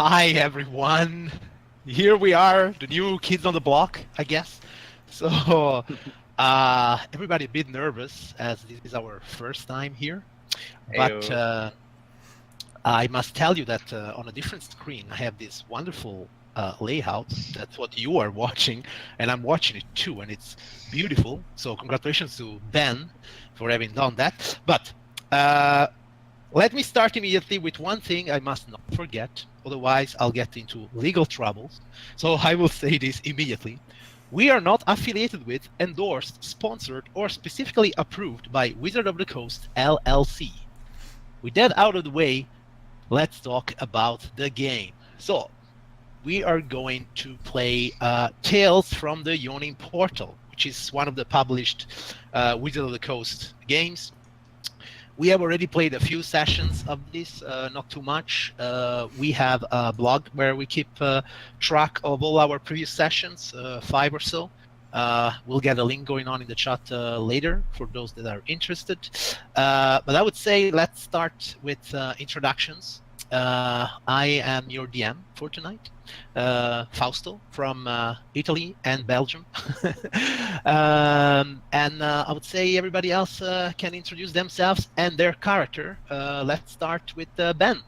Hi everyone. Here we are, the new kids on the block, I guess. So, everybody a bit nervous as this is our first time here. But Ayo. I must tell you that on a different screen, I have this wonderful layout. That's what you are watching, and I'm watching it too, and it's beautiful. So congratulations to Ben for having done that. But let me start immediately with one thing I must not forget, otherwise I'll get into legal troubles. So I will say this immediately. We are not affiliated with, endorsed, sponsored, or specifically approved by Wizard of the Coast, LLC. With that out of the way, let's talk about the game. So, we are going to play Tales from the Yawning Portal, which is one of the published Wizard of the Coast games. We have already played a few sessions of this, not too much. We have a blog where we keep track of all our previous sessions, 5 or so. We'll get a link going on in the chat later for those that are interested. But I would say let's start with introductions. I am your DM for tonight, Fausto from Italy and Belgium. And I would say everybody else can introduce themselves and their character. Let's start with Ben.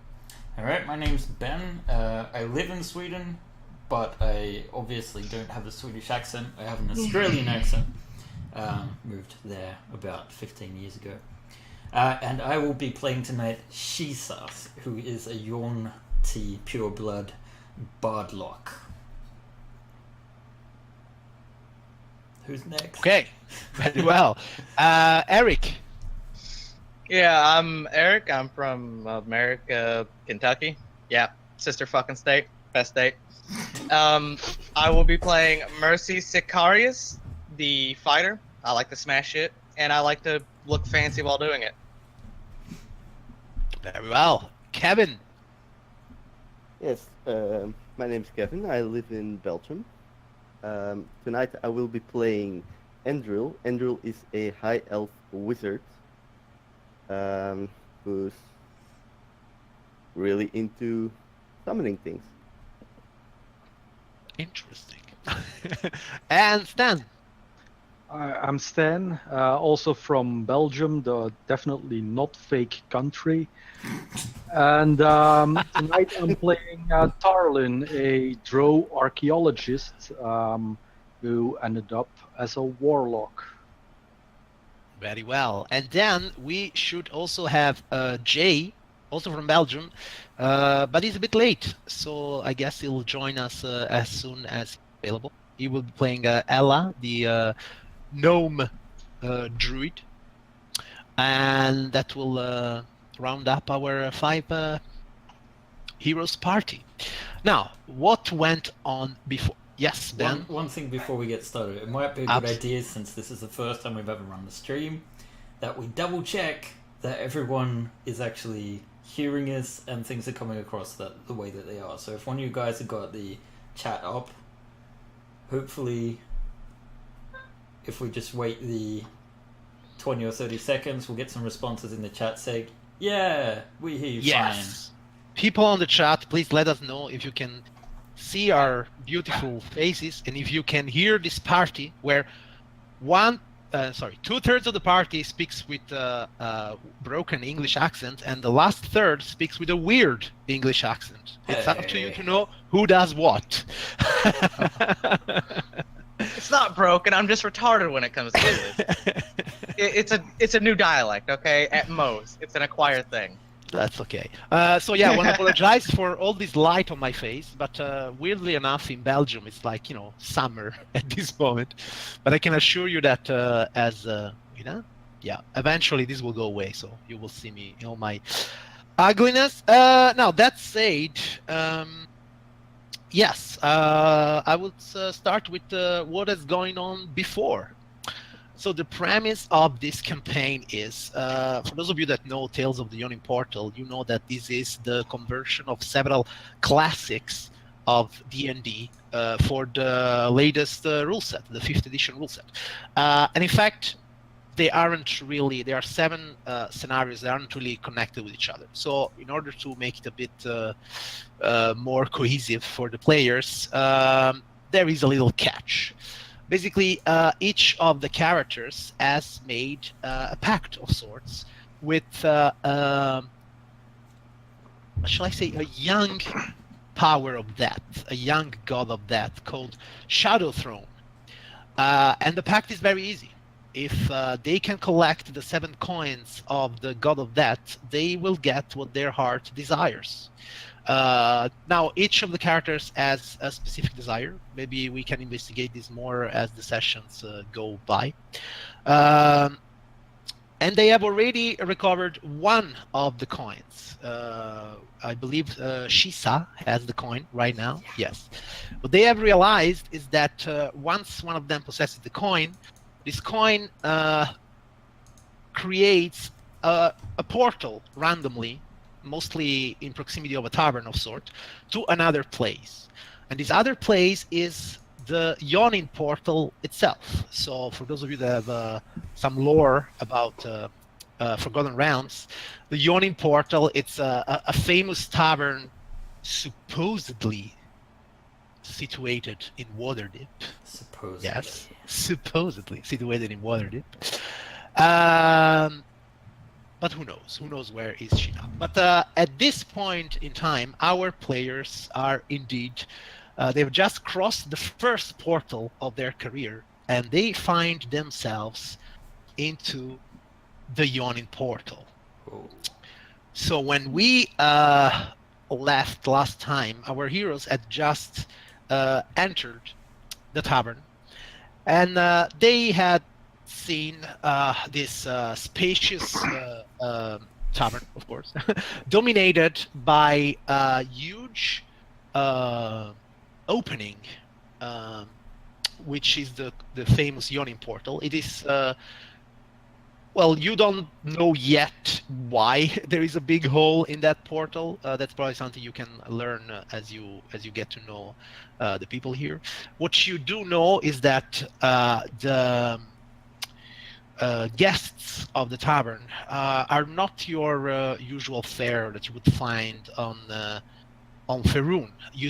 All right, my name's Ben. I live in Sweden, but I obviously don't have a Swedish accent. I have an Australian accent. Moved there about 15 years ago. And I will be playing tonight Shisas, who is a Yuan-Ti pureblood Bardlock. Who's next? Okay, very well. Eric. Yeah, I'm Eric. I'm from America, Kentucky. Yeah, sister fucking state, best state. I will be playing Merci Sicaris, the fighter. I like to smash shit, and I like to look fancy while doing it. Very well. Kevin. Yes, my name's Kevin. I live in Belgium. Tonight I will be playing Endril. Endril is a high elf wizard who's really into summoning things. Interesting. And Stan. I'm Stan, also from Belgium, the definitely not fake country. And tonight I'm playing Tarlin, a drow archaeologist who ended up as a warlock. Very well. And then we should also have Jay, also from Belgium, but he's a bit late, so I guess he'll join us as soon as available. He will be playing Ella, the gnome druid, and that will round up our 5 heroes party. Now, what went on before? Yes, Ben? One thing before we get started. It might be a good idea, since this is the first time we've ever run the stream, that we double check that everyone is actually hearing us and things are coming across the way that they are. So if one of you guys have got the chat up, hopefully if we just wait the 20 or 30 seconds, we'll get some responses in the chat saying, yeah, we hear you fine. People on the chat, please let us know if you can see our beautiful faces and if you can hear this party where 2/3 of the party speaks with a broken English accent and the last third speaks with a weird English accent. It's up to you to know who does what. It's not broken. I'm just retarded when it comes to this. It's a new dialect, okay? At most, it's an acquired thing. That's okay. So yeah, I want to apologize for all this light on my face, but weirdly enough, in Belgium, it's like, summer at this moment. But I can assure you that eventually this will go away, so you will see me in all my ugliness. Now, that said, yes, I would start with what is going on before. So the premise of this campaign is, for those of you that know Tales of the Yawning Portal, you know that this is the conversion of several classics of D&D for the latest rule set, the 5th edition rule set. And in fact, they aren't really. There are 7 scenarios that aren't really connected with each other. So in order to make it a bit more cohesive for the players, there is a little catch. Basically, each of the characters has made a pact of sorts with, shall I say, a young power of death, a young god of death called Shadow Throne. And the pact is very easy. If they can collect the 7 coins of the god of death, they will get what their heart desires. Now, each of the characters has a specific desire. Maybe we can investigate this more as the sessions go by. And they have already recovered 1 of the coins. I believe Shisa has the coin right now. Yes. What they have realized is that once one of them possesses the coin, this coin creates a portal randomly, mostly in proximity of a tavern of sort, to another place. And this other place is the Yawning Portal itself. So for those of you that have some lore about Forgotten Realms, the Yawning Portal, it's a famous tavern supposedly situated in Waterdeep. Supposedly. Yes, supposedly situated in Waterdeep. But who knows? Who knows where is she now? But at this point in time, our players are indeed, they've just crossed the first portal of their career, and they find themselves into the Yawning Portal. Oh. So when we left last time, our heroes had just entered the tavern, and they had seen this spacious tavern, of course, dominated by a huge opening, which is the famous Yawning Portal. It is well, you don't know yet why there is a big hole in that portal. That's probably something you can learn as you get to know the people here. What you do know is that the guests of the tavern are not your usual fare that you would find on Faerun. You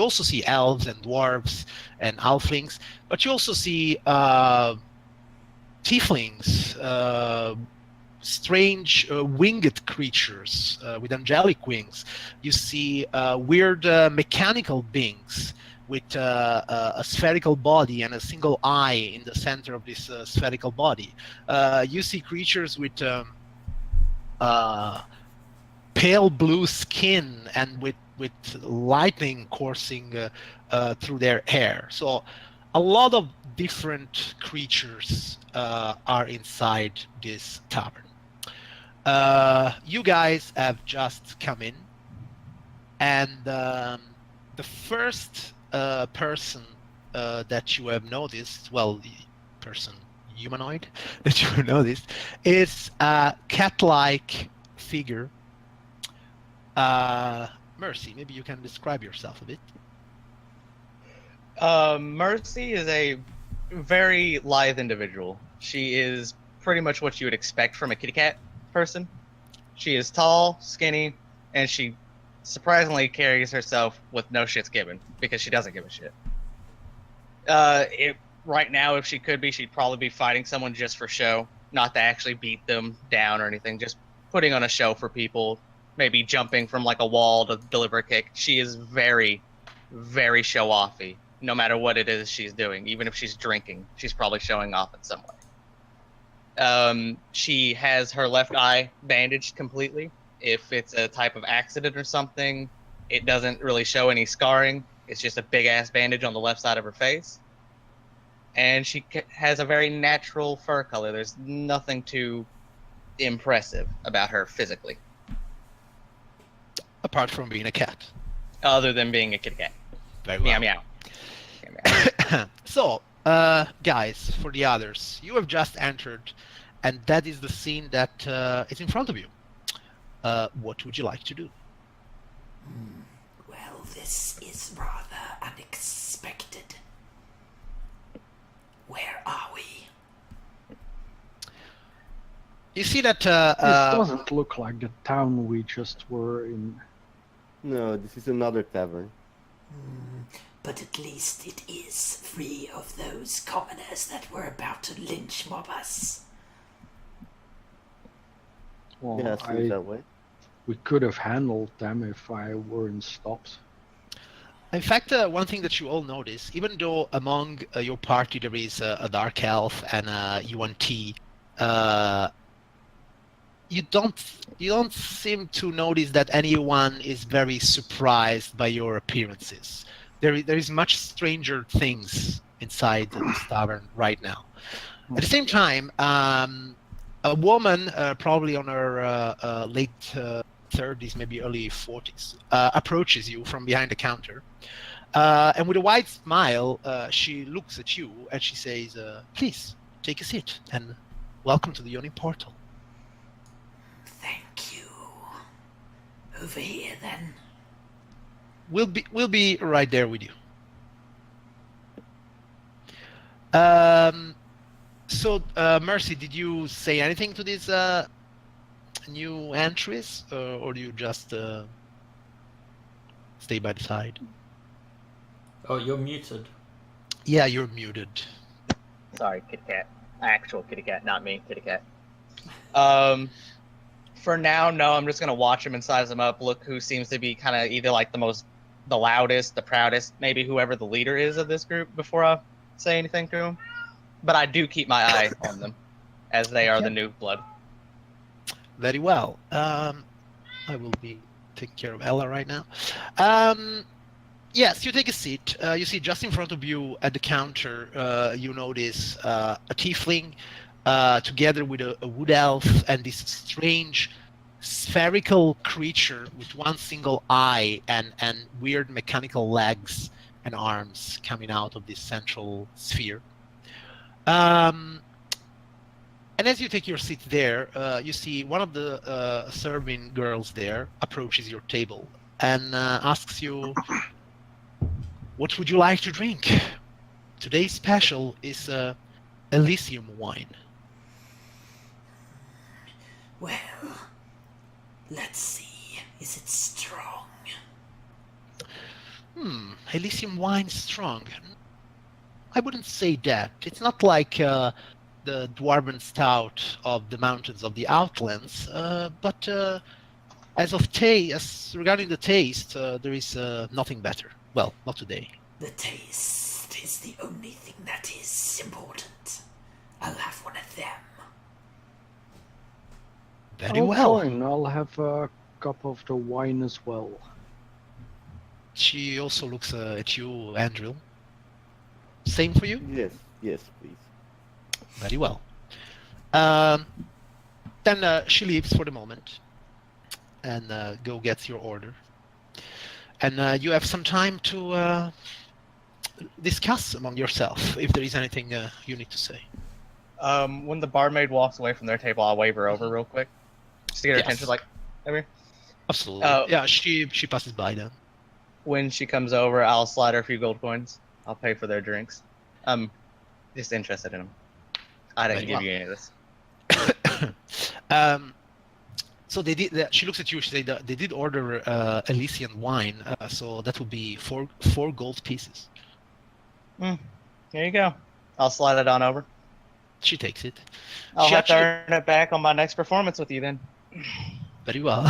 also see elves and dwarves and halflings, but you also see tieflings, strange winged creatures with angelic wings. You see weird mechanical beings with a spherical body and a single eye in the center of this spherical body. You see creatures with pale blue skin and with lightning coursing through their hair. So a lot of different creatures are inside this tavern. You guys have just come in, and the first person that you have noticed, well, the person humanoid that you have noticed, is a cat-like figure. Merci, maybe you can describe yourself a bit. Mercy is a very lithe individual. She is pretty much what you would expect from a kitty cat person. She is tall, skinny, and she surprisingly carries herself with no shits given, because she doesn't give a shit. Right now, if she could be, she'd probably be fighting someone just for show, not to actually beat them down or anything, just putting on a show for people, maybe jumping from like a wall to deliver a kick. She is very, very show-offy. No matter what it is she's doing, even if she's drinking, she's probably showing off in some way. She has her left eye bandaged completely. If it's a type of accident or something, it doesn't really show any scarring. It's just a big-ass bandage on the left side of her face. And she has a very natural fur color. There's nothing too impressive about her physically. Apart from being a cat. Other than being a kitty cat. Very well. Meow meow. So, guys, for the others, you have just entered, and that is the scene that is in front of you. What would you like to do? Well, this is rather unexpected. Where are we? You see that It doesn't look like the town we just were in. No, this is another tavern. But at least it is free of those commoners that were about to lynch mob us. Well, Yeah, it seems that way. we could have handled them if I weren't stopped. in fact, one thing that you all notice, even though among your party there is a dark elf and a UNT, you don't seem to notice that anyone is very surprised by your appearances. There is much stranger things inside this tavern right now. At the same time, a woman, probably on her late 30s, maybe early 40s, approaches you from behind the counter. And with a wide smile, she looks at you and she says, please, take a seat and welcome to the Yawning Portal. Thank you. Over here, then. We'll be right there with you. So, Mercy, did you say anything to these new entries, or do you just stay by the side? Oh, you're muted. Yeah, you're muted. Sorry, kitty cat. Actual kitty cat, not me, kitty cat. For now, no, I'm just gonna watch him and size him up, look who seems to be kind of either like the loudest, the proudest, maybe whoever the leader is of this group before I say anything to him. But I do keep my eye on them, as they are the new blood. Very well. I will be taking care of Ella right now. Yes, you take a seat. You see just in front of you at the counter, you notice a tiefling together with a wood elf and this strange spherical creature with one single eye and weird mechanical legs and arms coming out of this central sphere. And as you take your seat there, you see one of the serving girls there approaches your table and asks you, what would you like to drink? Today's special is Elysium wine. Well, let's see. Is it strong? Elysium wine strong. I wouldn't say that. It's not like the dwarven stout of the mountains of the Outlands, but as regarding the taste, there is nothing better. Well, not today. The taste is the only thing that is important. I'll have one of them. Very I'll well. join. I'll have a cup of the wine as well. She also looks at you, Andrew. Same for you? Yes, please. Very well. Then she leaves for the moment and go get your order. And you have some time to discuss among yourself if there is anything you need to say. When the barmaid walks away from their table, I'll wave her over real quick. Just to get her attention, like, over here. Absolutely. Yeah, she passes by then. When she comes over, I'll slide her a few gold coins. I'll pay for their drinks. I'm just interested in them. I didn't give you any of this. So they did. She looks at you. She said they did order Elysian wine. So that would be four gold pieces. Here you go. I'll slide it on over. She takes it. I'll have to earn it back on my next performance with you then. Very well.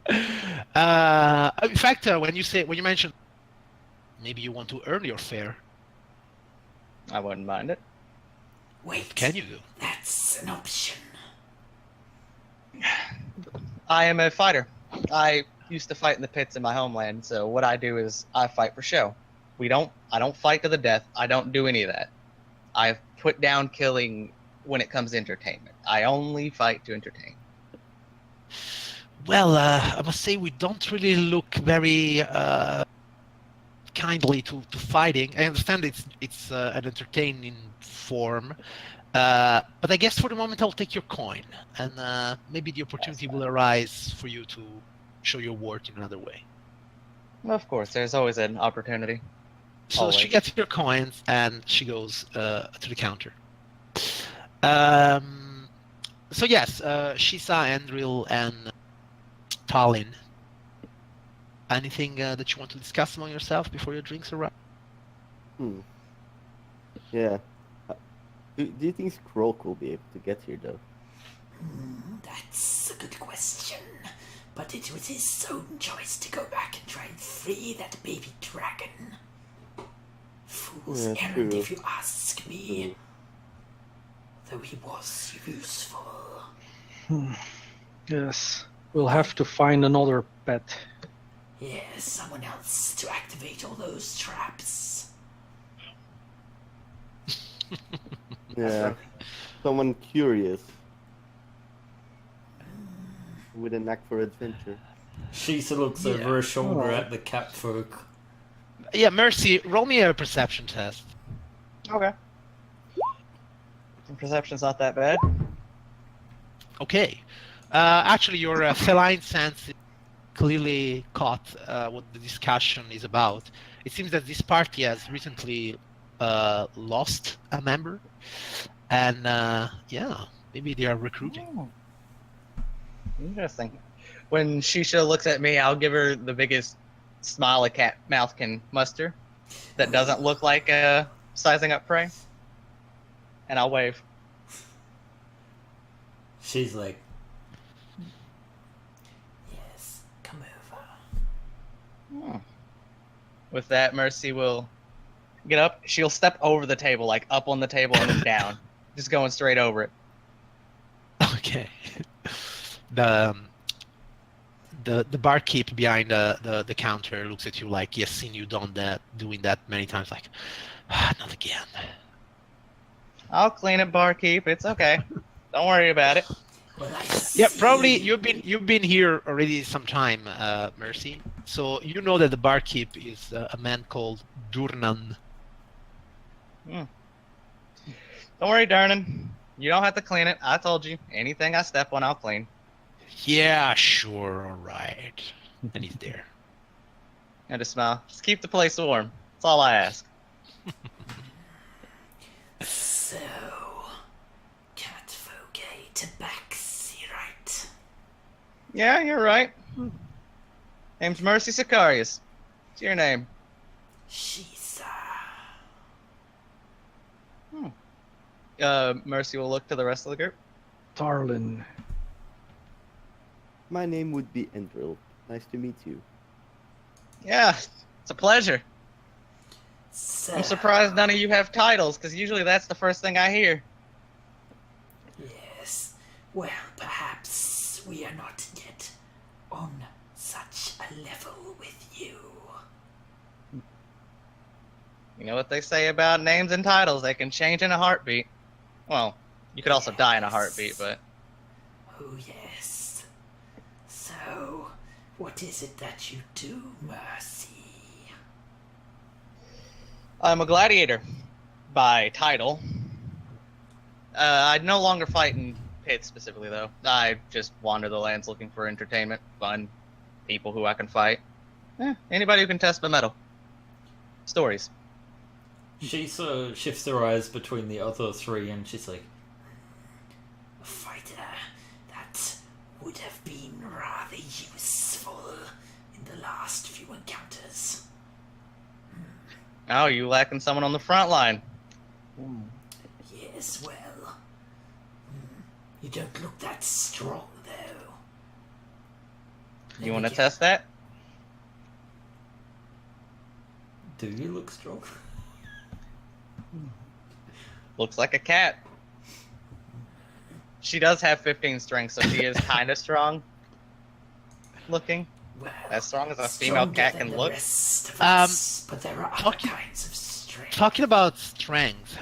In fact, when you mentioned maybe you want to earn your fare, I wouldn't mind it. Wait, what can you do? that's an option. I am a fighter. I used to fight in the pits in my homeland, so what I do is I fight for show. I don't fight to the death. I don't do any of that. I've put down killing when it comes to entertainment. I only fight to entertain. Well, I must say we don't really look very kindly to fighting. I understand it's an entertaining form, but I guess for the moment I'll take your coin, and maybe the opportunity will arise for you to show your worth in another way. Of course, there's always an opportunity. So Always. she gets your coins and she goes to the counter. So yes, Shisa, Andril, and Tallinn. Anything that you want to discuss among yourself before your drinks arrive? Yeah. Do you think Scroll will be able to get here, though? That's a good question. But it was his own choice to go back and try and free that baby dragon. Fool's Yeah, errand, true. if you ask me. Though he was useful. Yes, we'll have to find another pet. Yes, someone else to activate all those traps. Yeah. Someone curious. With a knack for adventure. Shisa looks over her shoulder at the cat folk. Yeah, Mercy, roll me a perception test. Okay. Perception's not that bad. Okay. Actually, your feline sense clearly caught what the discussion is about. It seems that this party has recently lost a member, and yeah, maybe they are recruiting. Oh. Interesting. When Shisha looks at me, I'll give her the biggest smile a cat mouth can muster that doesn't look like sizing up prey. And I'll wave. She's like, Yes, come over. With that, Mercy will get up. She'll step over the table, like up on the table and then down. Just going straight over it. Okay. The barkeep behind the counter looks at you like he has seen you doing that many times. Like, not again. I'll clean it, barkeep. It's okay. Don't worry about it. Well, I Yeah, see. probably you've been here already some time, Mercy. So you know that the barkeep is a man called Durnan. Don't worry, Durnan. You don't have to clean it. I told you. Anything I step on, I'll clean. Yeah, sure, all right. And he's there. And just smile. Just keep the place warm. That's all I ask. So, catfolk, tabaxi, right? Yeah, you're right. Name's Merci Sicaris. What's your name? Shisa. Mercy will look to the rest of the group. Tarlin. My name would be Endril. Nice to meet you. Yeah, it's a pleasure. So, I'm surprised none of you have titles, because usually that's the first thing I hear. Yes. Well, perhaps we are not yet on such a level with you. You know what they say about names and titles? They can change in a heartbeat. Well, you could also die in a heartbeat, but... Oh, yes. So, what is it that you do, Mercy? I'm a gladiator by title. I no longer fight in pits specifically, though. I just wander the lands looking for entertainment, fun, people who I can fight. Anybody who can test my metal. Stories. Shisa shifts her eyes between the other three and she's like, A fighter that would have been rather useful in the last few encounters. Oh, you lacking someone on the front line. Yes, well, you don't look that strong, though. You want to test that? do you look strong? Looks like a cat. She does have 15 strength, so she is kind of strong looking. Well, As strong as a female stronger cat than can the look. rest of us, but there are other talking- kinds of strength. Talking about strength,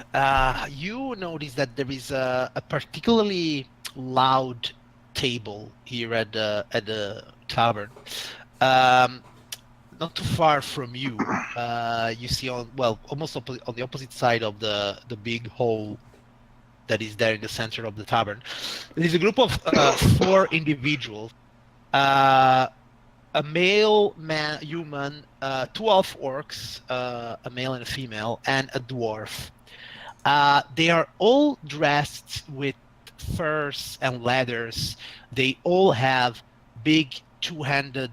you notice that there is a particularly loud table here at the tavern. Not too far from you, you see almost on the opposite side of the big hall that is there in the center of the tavern. There is a group of 4 individuals. A male human, 2 elf orcs, a male and a female, and a dwarf. They are all dressed with furs and leathers. They all have big two-handed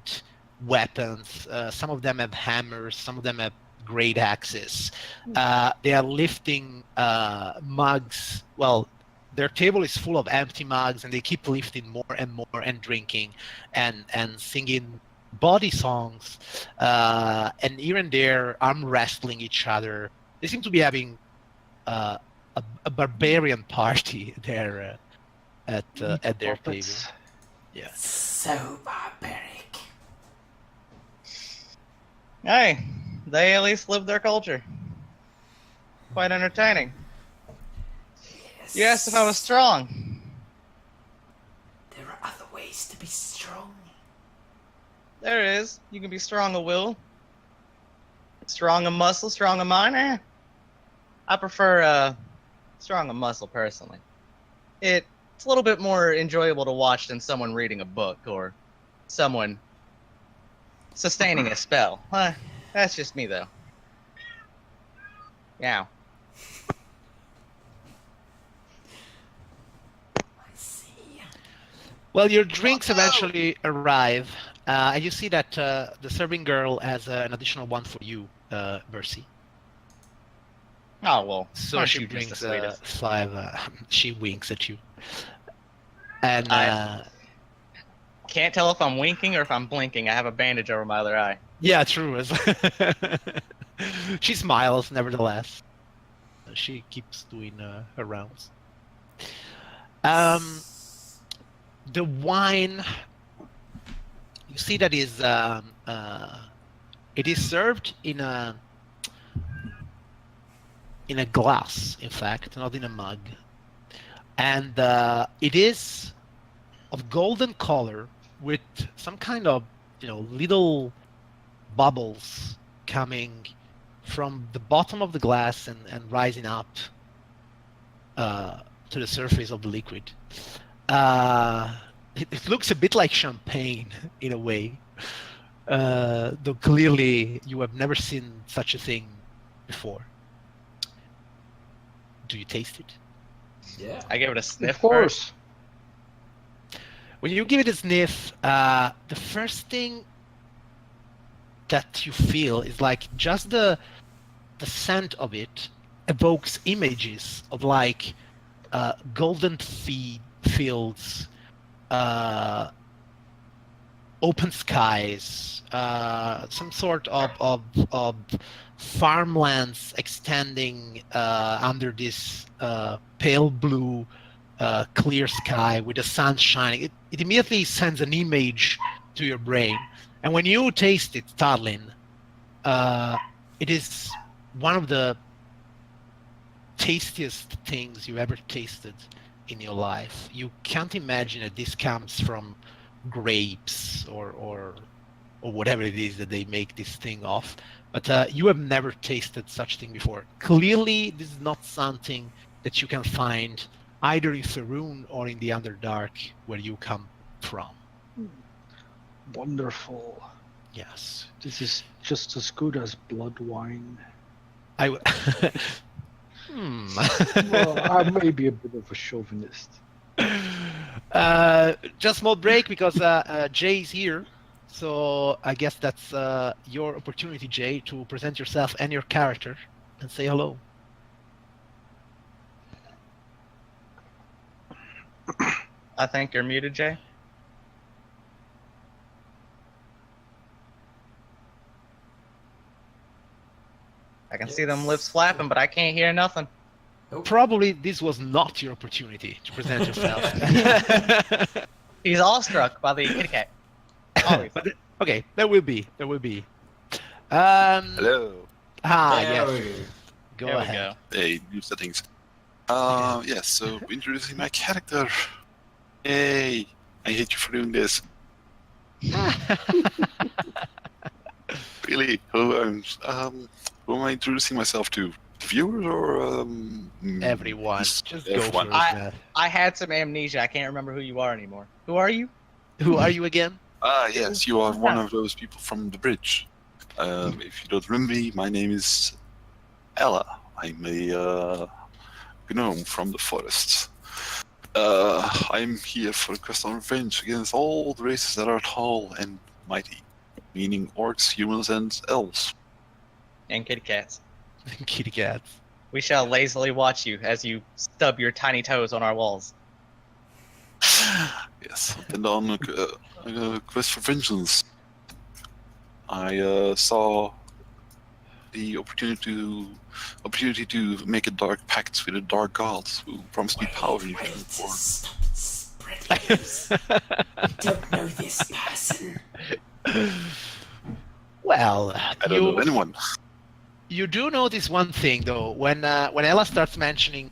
weapons. Some of them have hammers. Some of them have great axes. They are lifting mugs. Well, their table is full of empty mugs, and they keep lifting more and more and drinking and singing body songs, and here and there arm wrestling each other. They seem to be having a barbarian party there at their table. Yeah. So barbaric. Hey, they at least live their culture. Quite entertaining. Yes. You asked if I was strong. There are other ways to be strong. There is. You can be strong of will. Strong of muscle, strong of mind. I prefer strong of muscle personally. It's a little bit more enjoyable to watch than someone reading a book or someone sustaining a spell. That's just me though. Yeah. I see. Well, your drinks eventually arrive, and you see that the serving girl has an additional one for you, Mercy. Oh well. So aren't she you just brings the sweetest? 5. She winks at you, and Can't tell if I'm winking or if I'm blinking. I have a bandage over my other eye. yeah, true. She smiles, nevertheless. She keeps doing her rounds. The wine, you see that is it is served in a glass, in fact, not in a mug, and it is of golden color with some kind of little bubbles coming from the bottom of the glass and rising up to the surface of the liquid. It looks a bit like champagne in a way, though clearly you have never seen such a thing before. Do you taste it? Yeah. I give it a sniff Of course. first. When you give it a sniff, the first thing that you feel is like just the scent of it evokes images of like golden fields, open skies, some sort of farmlands extending under this pale blue clear sky with the sun shining. It immediately sends an image to your brain, and when you taste it, Tadlin, it is one of the tastiest things you ever tasted in your life. You can't imagine that this comes from grapes or whatever it is that they make this thing of, but you have never tasted such thing before. Clearly, this is not something that you can find either in Faerun or in the Underdark where you come from. Wonderful. Yes. This is just as good as blood wine. I would. Well, I may be a bit of a chauvinist. Just small break because Jay's here. So I guess that's your opportunity, Jay, to present yourself and your character and say hello. I think you're muted, Jay. I can see them lips flapping, but I can't hear nothing. Probably this was not your opportunity to present yourself. He's awestruck by the kitty cat. Always. But okay, there will be. Hello. Yes. Go There we ahead. go. Hey, new settings. Yes, so introducing my character. Yay! I hate you for doing this. Really? Who am I introducing myself to? Viewers or Everyone. Just go everyone. for it. I had some amnesia. I can't remember who you are anymore. Who are you? Who are you again? Yes, you are one of those people from the bridge. If you don't remember me, my name is Ella. I'm a gnome from the forests. I'm here for a quest on revenge against all the races that are tall and mighty, meaning orcs, humans, and elves. And kitty cats. Kitty cats. We shall lazily watch you as you stub your tiny toes on our walls. Yes, I've been on a quest for vengeance. I saw the opportunity to make a dark pact with the dark gods who promised me power in return for. Stop spreading news. You don't know this person. Well, I don't know anyone. You do notice one thing though, when Ella starts mentioning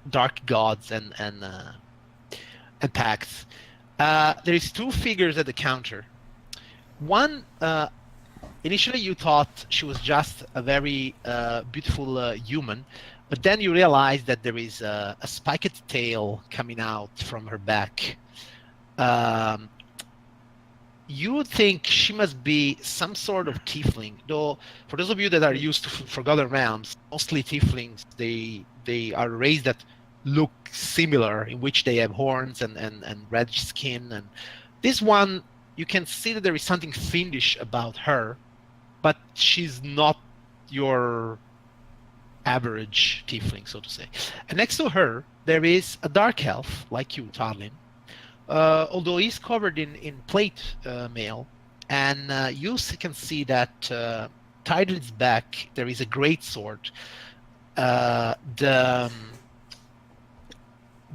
dark gods and pacts, there is two figures at the counter. One, initially you thought she was just a very beautiful human, but then you realize that there is a spiked tail coming out from her back. You would think she must be some sort of tiefling, though for those of you that are used to Forgotten Realms, mostly tieflings, they are raised that look similar, in which they have horns and red skin. And this one, you can see that there is something fiendish about her, but she's not your average tiefling, so to say. And next to her, there is a dark elf, like you, Tarlin. Although he's covered in plate mail, and you can see that tied to his back there is a great sword. The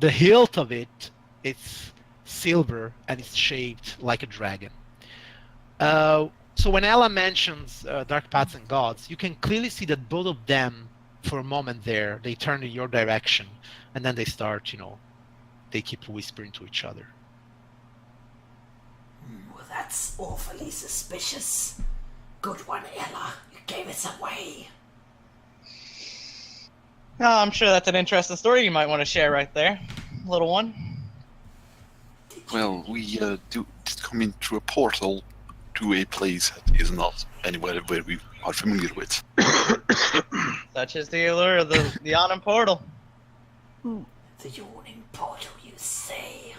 hilt of it is silver and it's shaped like a dragon. So when Ella mentions dark paths and gods, you can clearly see that both of them, for a moment there, they turn in your direction, and then they start, they keep whispering to each other. Well, that's awfully suspicious. Good one, Ella. You gave us away. Oh, I'm sure that's an interesting story you might want to share right there, little one. Well, we did come in through a portal to a place that is not anywhere where we are familiar with. Such is the allure of the Yawning Portal. The Yawning Portal, you say?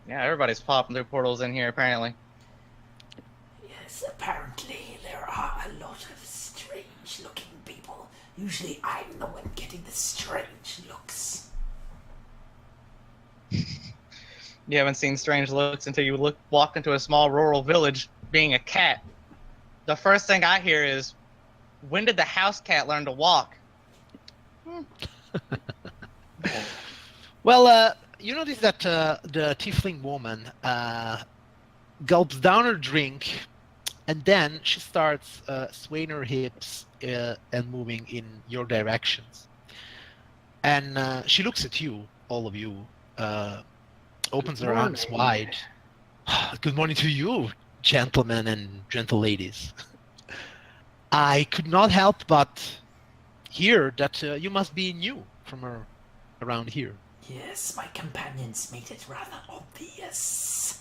Yeah, everybody's popping through portals in here, apparently. Yes, apparently there are a lot of strange-looking people. Usually I'm the one getting the strange looks. You haven't seen strange looks until you walk into a small rural village being a cat. The first thing I hear is, when did the house cat learn to walk? Well, you notice that the tiefling woman gulps down her drink, and then she starts swaying her hips and moving in your directions. And she looks at you, all of you, opens her arms wide. Good morning to you, gentlemen and gentle ladies. I could not help but hear that you must be new from around here. Yes, my companions made it rather obvious.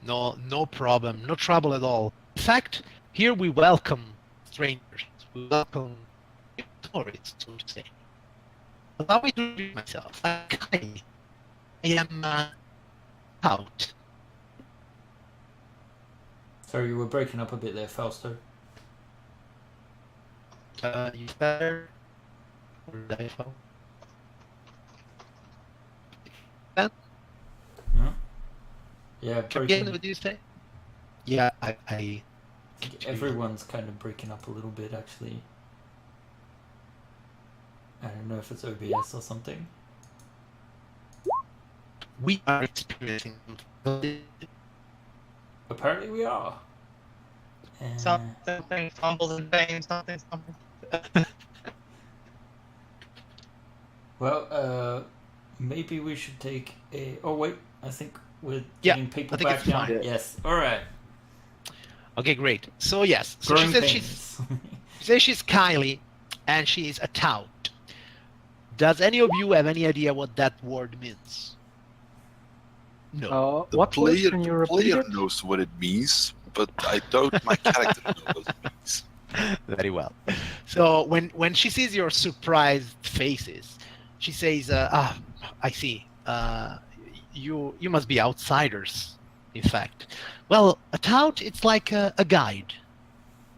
No problem, no trouble at all. In fact, here we welcome strangers. We welcome tourists, so to say. Allow me to introduce myself. I am out. Sorry, you were breaking up a bit there, Fausto. You better. Or did I fall? No? Yeah, Again, breaking. what do you say? Yeah, I Everyone's kind of breaking up a little bit, actually. I don't know if it's OBS or something. we are experiencing. Apparently we are. Something fumbles and bangs, something. Well, maybe we should take a... Oh, wait. I think we're Yeah, getting people I think back it's now. fine. Yes. All right. Okay, great. So yes, so Growing she says pains. she says she's Kylie, and she is a tout. Does any of you have any idea what that word means? No. The What word? player, Can you the repeat player it? knows what it means, but I doubt my character knows what it means. Very well. So when she sees your surprised faces, She says, I see. You must be outsiders, in fact. Well, a tout, it's like a guide.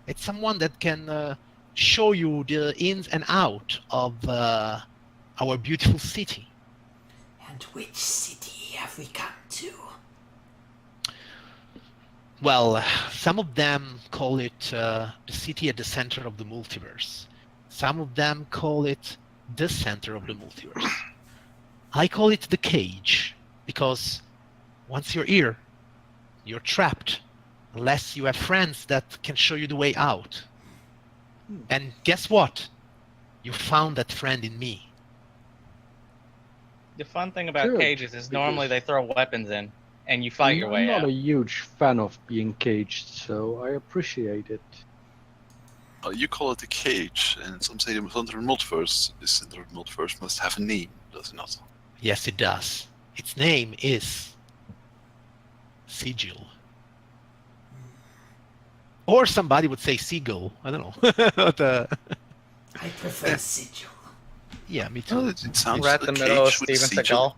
It's someone that can show you the ins and out of our beautiful city. And which city have we come to? Well, some of them call it the city at the center of the multiverse. Some of them call it the center of the multiverse. I call it the cage, because once you're here, you're trapped, unless you have friends that can show you the way out. And guess what? You found that friend in me. The fun thing about Good, cages is normally they throw weapons in, and you fight your way I'm not out. a huge fan of being caged, so I appreciate it. You call it a cage, and some say the center of the multiverse. The center of the multiverse must have a name, does it not? Yes, it does. Its name is Sigil. Or somebody would say Seagull. I don't know. But, I prefer sigil. yeah, me too. Well, it sounds Right like in the a middle of cage with a Steven seagull.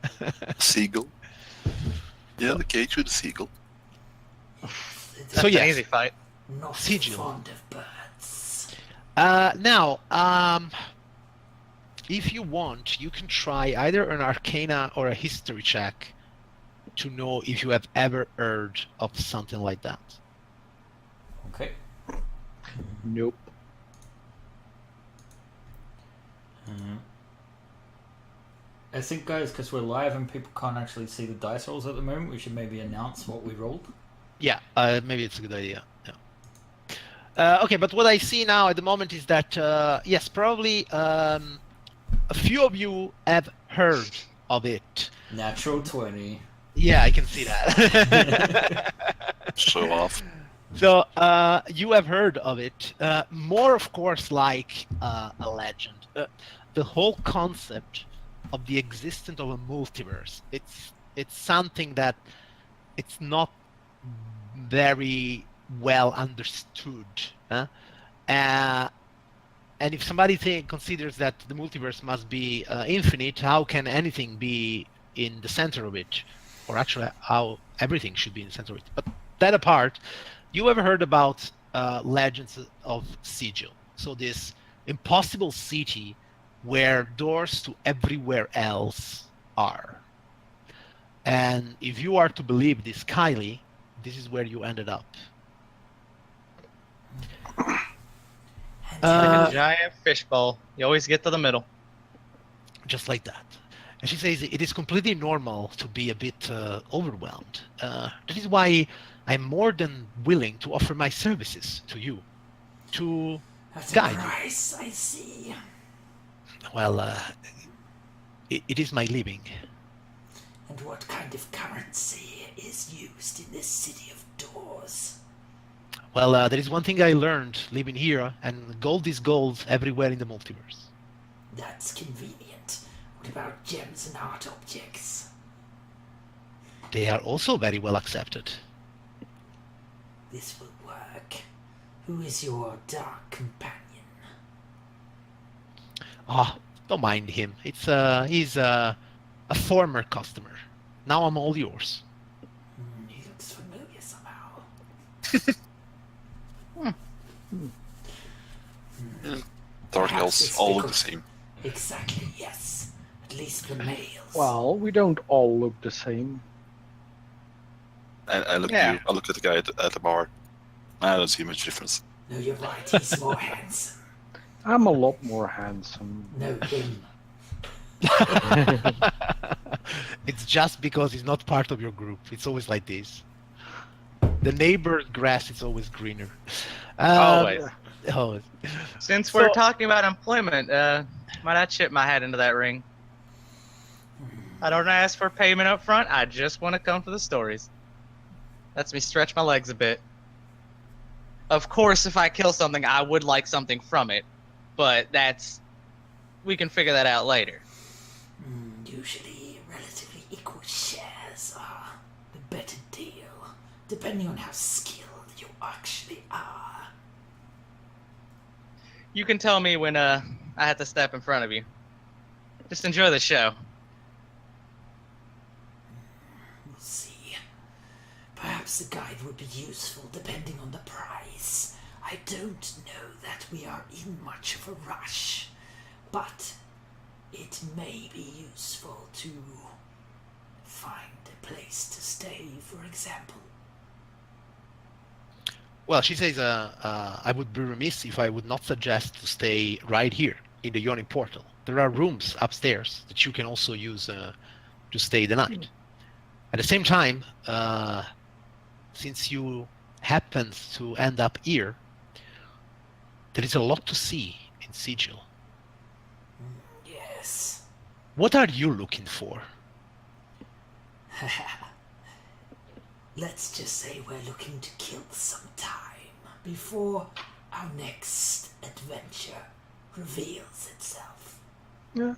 Seagal. Seagull. Yeah, the cage with a seagull. That's So, an yes. easy fight. Not Sigil. fond of birds. Now, if you want, you can try either an Arcana or a History check to know if you have ever heard of something like that. Okay. Nope. I think, guys, because we're live and people can't actually see the dice rolls at the moment, we should maybe announce what we rolled. Yeah, maybe it's a good idea. Yeah. Okay, but what I see now at the moment is that yes, probably a few of you have heard of it. Natural 20. Yeah, I can see that. Show off. So you have heard of it. More, of course, like a legend. The whole concept of the existence of a multiverse. It's something that it's not very well understood. And if somebody considers that the multiverse must be infinite, how can anything be in the center of it? Or actually, how everything should be in the center of it. But that apart, you ever heard about legends of Sigil? So this impossible city where doors to everywhere else are. And if you are to believe this Kylie, this is where you ended up. And Like a giant fishbowl. You always get to the middle. Just like that. And she says it is completely normal to be a bit overwhelmed. That is why I'm more than willing to offer my services to you, to at a guide you. price, I see. Well, it is my living. And what kind of currency is used in this city of doors? Well, there is one thing I learned living here, and gold is gold everywhere in the multiverse. That's convenient. What about gems and art objects? They are also very well accepted. This will work. Who is your dark companion? Ah, don't mind him. He's a former customer. Now I'm all yours. He looks familiar somehow. Dark Perhaps elves it's all look the because- same. Exactly, yes. At least the males. Well, we don't all look the same. I look Yeah. at you. I look at the guy at the bar. I don't see much difference. No, you're right. He's more handsome. I'm a lot more handsome. No, him. It's just because he's not part of your group. It's always like this. The neighbor's grass is always greener. Always. Always. Since we're So- talking about employment, might I chip my hat into that ring? I don't ask for payment up front. I just want to come for the stories. Lets me stretch my legs a bit. Of course, if I kill something, I would like something from it. But we can figure that out later. Usually, relatively equal shares are the better deal, depending on how skilled you actually are. You can tell me when I have to step in front of you. Just enjoy the show. We'll see. Perhaps a guide would be useful depending on the price. I don't know that we are in much of a rush, but it may be useful to find a place to stay, for example. Well, she says, I would be remiss if I would not suggest to stay right here in the Yawning Portal. There are rooms upstairs that you can also use to stay the night. At the same time, since you happen to end up here, there is a lot to see in Sigil. Yes. What are you looking for? Let's just say we're looking to kill some time before our next adventure reveals itself. Yeah.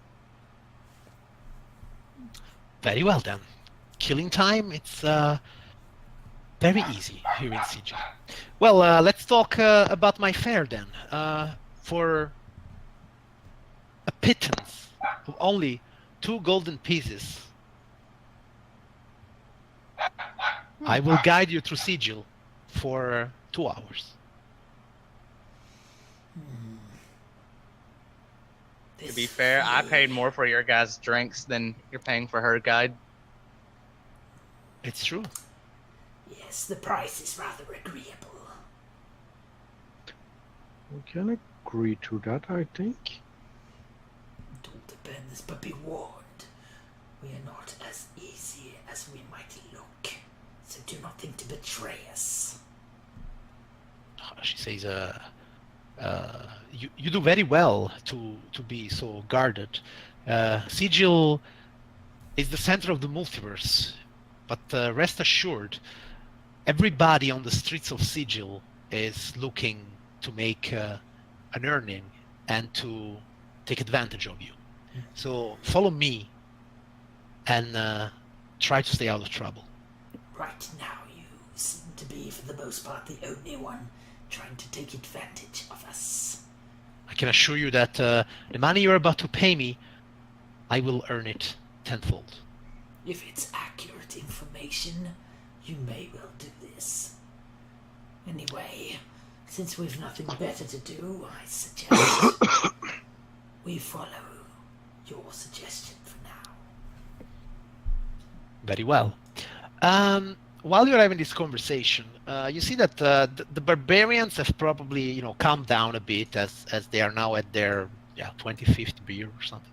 Very well then. Killing time, it's very easy here in Sigil. Well, let's talk about my fare then. For a pittance of only 2 golden pieces, I will guide you through Sigil for 2 hours. To be fair, I paid more for your guys' drinks than you're paying for her guide. It's true. Yes, the price is rather agreeable. We can agree to that, I think. It all depends, but be warned. We are not as easy as we might look, so do not think to betray us. She says, you do very well to be so guarded. Sigil is the center of the multiverse, but rest assured, everybody on the streets of Sigil is looking to make an earning and to take advantage of you. So follow me and try to stay out of trouble. Right now, you seem to be, for the most part, the only one trying to take advantage of us. I can assure you that the money you're about to pay me, I will earn it tenfold. If it's accurate information, you may well do this. Anyway, since we've nothing better to do, I suggest we follow your suggestion for now. Very well. While you're having this conversation, you see that the barbarians have probably, calmed down a bit as they are now at their 25th beer or something.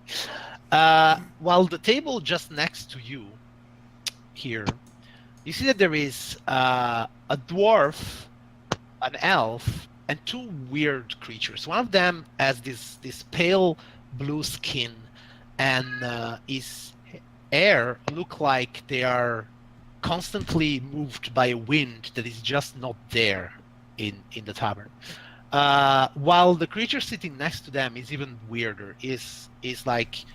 While the table just next to you here, you see that there is a dwarf, an elf, and 2 weird creatures. One of them has this pale blue skin, and his hair look like they are constantly moved by a wind that is just not there in the tavern. While the creature sitting next to them is even weirder. Is like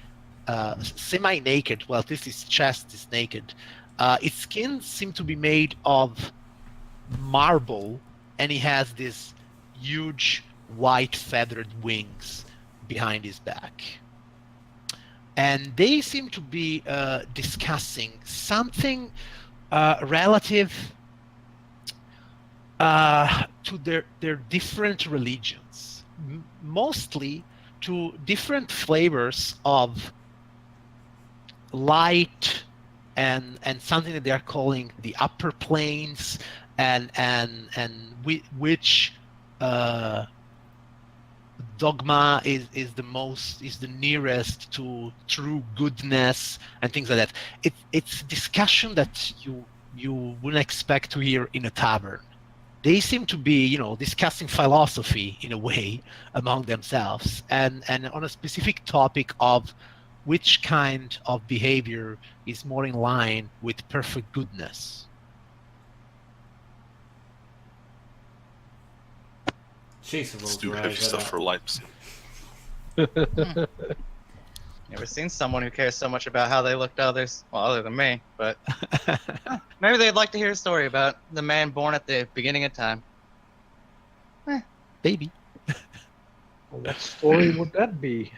semi-naked. Well, at least his chest is naked. Its skin seems to be made of marble, and he has these huge white feathered wings behind his back. And they seem to be discussing something relative to their different religions, mostly to different flavors of light and something that they are calling the upper planes, and which dogma is the nearest to true goodness and things like that. It's discussion that you wouldn't expect to hear in a tavern. They seem to be, discussing philosophy in a way among themselves, and on a specific topic of which kind of behavior is more in line with perfect goodness. Jason rolls Let's do her heavy eyes stuff out. for lives. Never seen someone who cares so much about how they look to others. Well, other than me, but maybe they'd like to hear a story about the man born at the beginning of time. Baby. Well, what story would that be?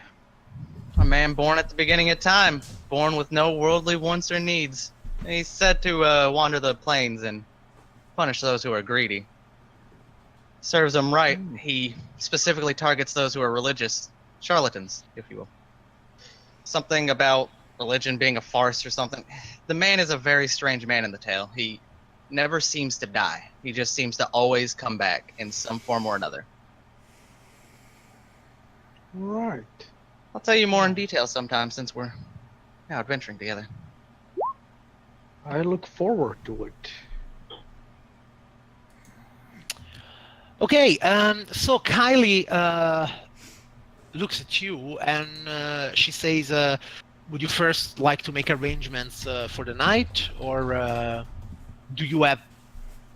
A man born at the beginning of time, born with no worldly wants or needs. He's said to wander the plains and punish those who are greedy. Serves him right. He specifically targets those who are religious. Charlatans, if you will. Something about religion being a farce or something. The man is a very strange man in the tale. He never seems to die. He just seems to always come back in some form or another. Right. I'll tell you more in detail sometime since we're now adventuring together. I look forward to it. Okay, so Kylie looks at you and she says, would you first like to make arrangements for the night, or do you have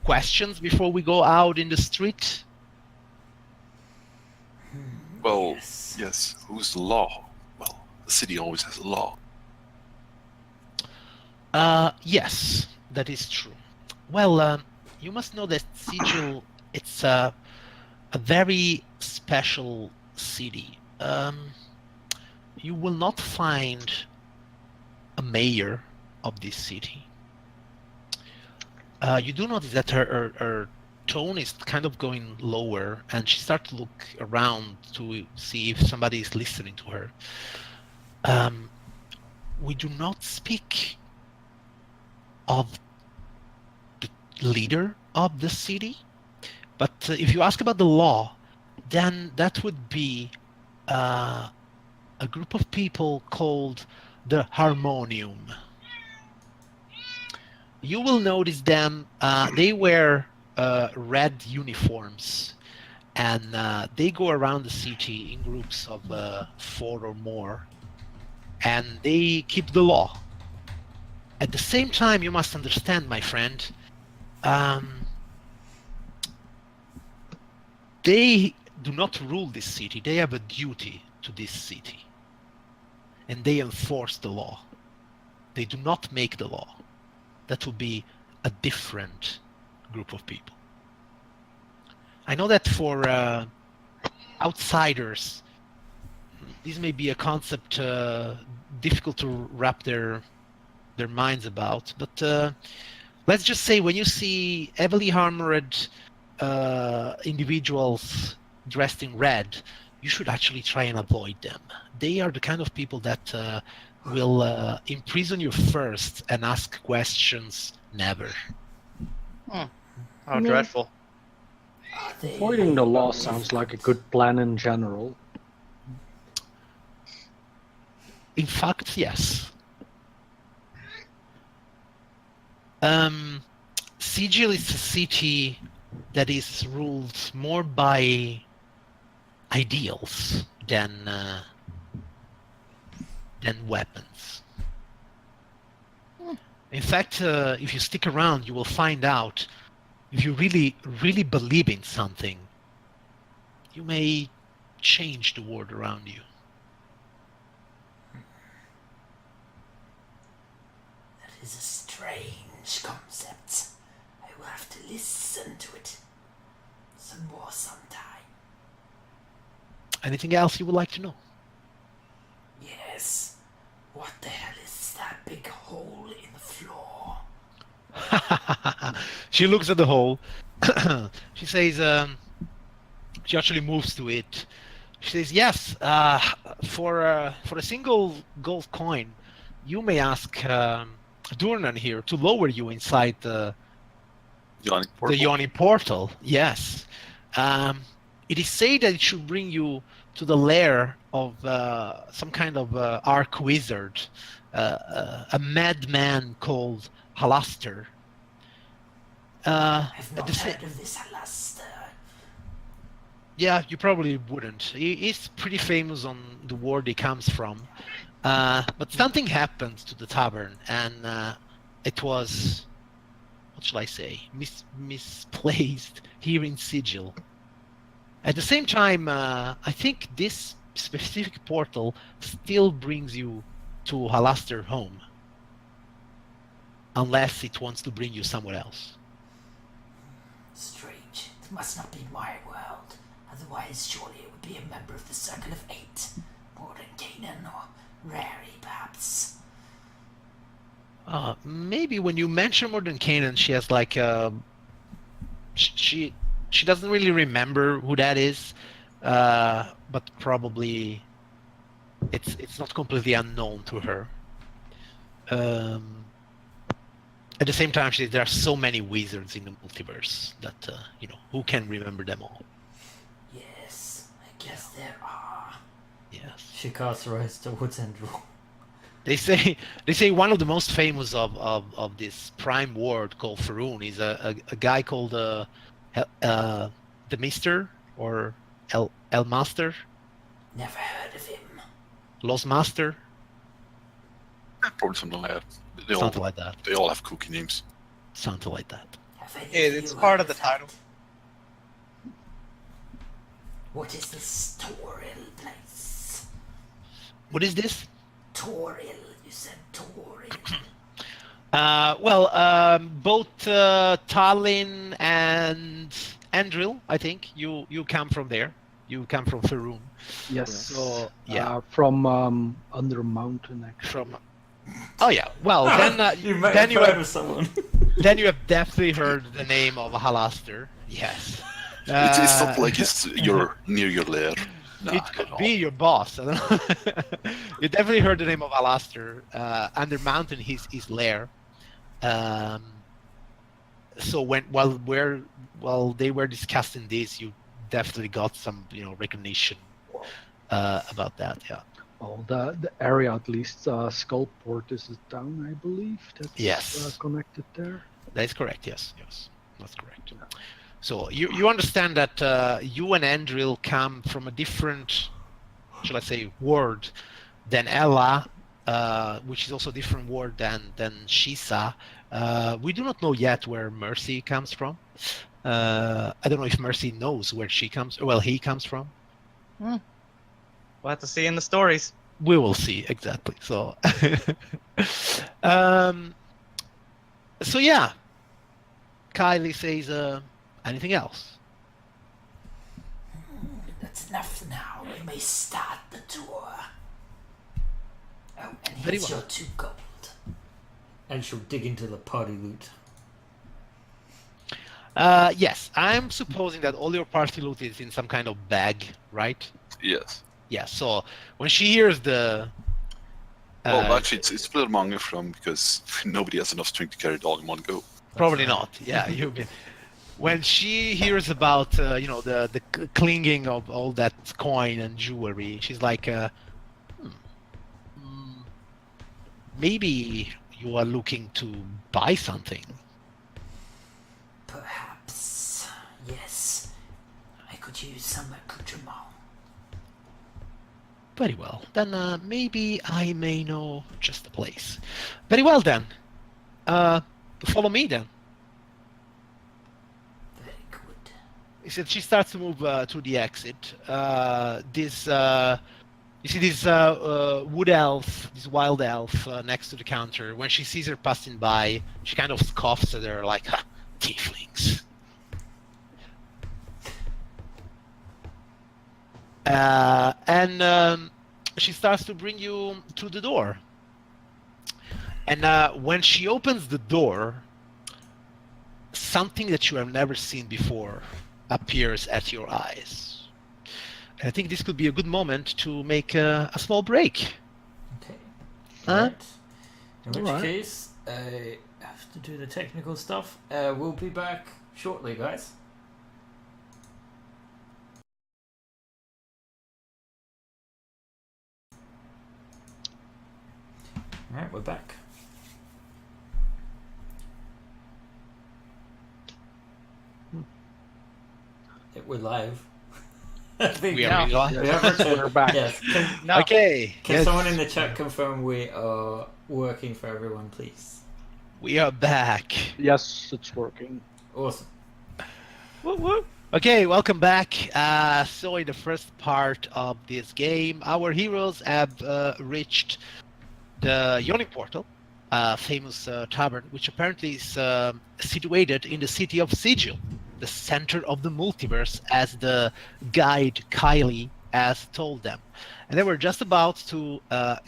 questions before we go out in the street? Well, Yes. yes. Who's the law? Well, the city always has a law. Yes, that is true. Well, you must know that Sigil, it's a very special city. You will not find a mayor of this city. You do notice that her tone is kind of going lower, and she starts to look around to see if somebody is listening to her. We do not speak of the leader of the city, but if you ask about the law, then that would be a group of people called the Harmonium. You will notice them. They wear red uniforms, and they go around the city in groups of 4 or more, and they keep the law. At the same time, you must understand, my friend, they do not rule this city. They have a duty to this city, and they enforce the law. They do not make the law. That would be a different group of people. I know that for outsiders, this may be a concept difficult to wrap their minds about, but let's just say when you see heavily armored individuals dressed in red, you should actually try and avoid them. They are the kind of people that will imprison you first and ask questions never. How Yeah. dreadful. Are they Avoiding the law sounds like a good plan in general. In fact, yes. Sigil is a city that is ruled more by ideals than weapons. In fact, if you stick around, you will find out if you really believe in something, you may change the world around you. That is a strange concept. I will have to listen to it some more sometime. Anything else you would like to know? Yes. What the hell is that big hole in the floor? She looks at the hole. She says, she actually moves to it. She says, yes, for a single gold coin, you may ask Durnan here to lower you inside the Yawning Portal. Yawning Portal. Yes. It is said that it should bring you to the lair of some kind of arc wizard, a madman called Halaster. I've not at the heard of this Alastair. Yeah, you probably wouldn't. He's pretty famous on the world he comes from. But something happened to the tavern, and it was, what shall I say, misplaced here in Sigil. At the same time, I think this specific portal still brings you to Halaster home. Unless it wants to bring you somewhere else. Strange. It must not be my world. Otherwise, surely it would be a member of the Circle of Eight. Mordenkainen or Rary, perhaps. Maybe when you mention Mordenkainen, she has like she doesn't really remember who that is, but probably it's not completely unknown to her. At the same time, there are so many wizards in the multiverse that who can remember them all? Yes, I guess there are. Yes. She casts her eyes towards Andrew. They say one of the most famous of this prime ward called Faroon is a guy called the Mister or El Master, Never heard of him. Los Master, Probably something like that. something like that. They all have kooky names. Something like that. Have any It's you part heard of the that? title. What is this Toril place? What is this? Toril, you said Toril. Both Tallinn and Andril, I think you come from there. You come from Faroon. Yes. So yeah, From under a mountain, actually. from. Oh yeah. Well, then You might then have you heard have, of someone. then you have definitely heard the name of Halaster. Yes. It's not like you're near your lair. Nah, It not could at all. be your boss. I don't know. You definitely heard the name of Alastair. Under mountain, his lair. So while they were discussing this, you definitely got some recognition about that. Yeah. Well, the area at least, Skullport is a town, I believe. That's Yes. connected there. That is correct. Yes. That's correct. So you understand that you and Andril come from a different, shall I say, ward than Ella, which is also a different ward than Shisa. We do not know yet where Mercy comes from. I don't know if Mercy knows where he comes from. We'll have to see in the stories. We will see exactly. So, so yeah. Kylie says, anything else? That's enough now. We may start the tour. Oh, and Very here's well. your 2 gold. And she'll dig into the party loot. Yes, I'm supposing that all your party loot is in some kind of bag, right? Yes. Yeah. So when she hears the, Well, actually, it's split among them because nobody has enough strength to carry it all in one go. probably not. Yeah, when she hears about the clinging of all that coin and jewelry, she's like, maybe you are looking to buy something. Perhaps. Yes. I could use some accoutrement. Very well. Then maybe I may know just the place. Very well then. Follow me then. Very good. He said she starts to move to the exit. You see this wood elf, this wild elf next to the counter. When she sees her passing by, she kind of scoffs at her like, ha, tieflings. And she starts to bring you to the door. And when she opens the door, something that you have never seen before appears at your eyes. And I think this could be a good moment to make a small break. Okay. Huh? Right. In which Alright. case, I have to do the technical stuff. We'll be back shortly, guys. Alright, we're back. Yeah, we're live. I think We Yeah. are really we have We're back. Yes. No. Okay. Can yes, someone in the chat confirm we are working for everyone, please? we are back. Yes, it's working. Awesome. Woo, woo. Okay, welcome back. So in the first part of this game, our heroes have reached the Yawning Portal, famous tavern, which apparently is situated in the city of Sigil, the center of the multiverse, as the guide Kylie as told them. And they were just about to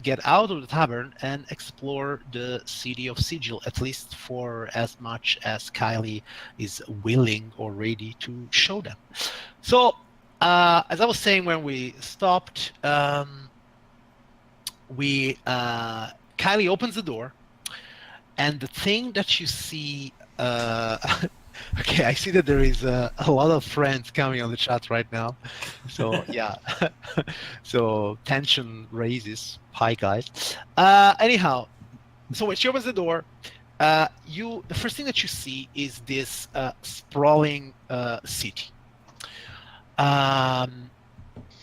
get out of the tavern and explore the city of Sigil, at least for as much as Kylie is willing or ready to show them. So, as I was saying when we stopped, Kylie opens the door, and the thing that you see, okay, I see that there is a lot of friends coming on the chat right now, so yeah, so tension raises. Hi guys. Anyhow, so when she opens the door, the first thing that you see is this sprawling city.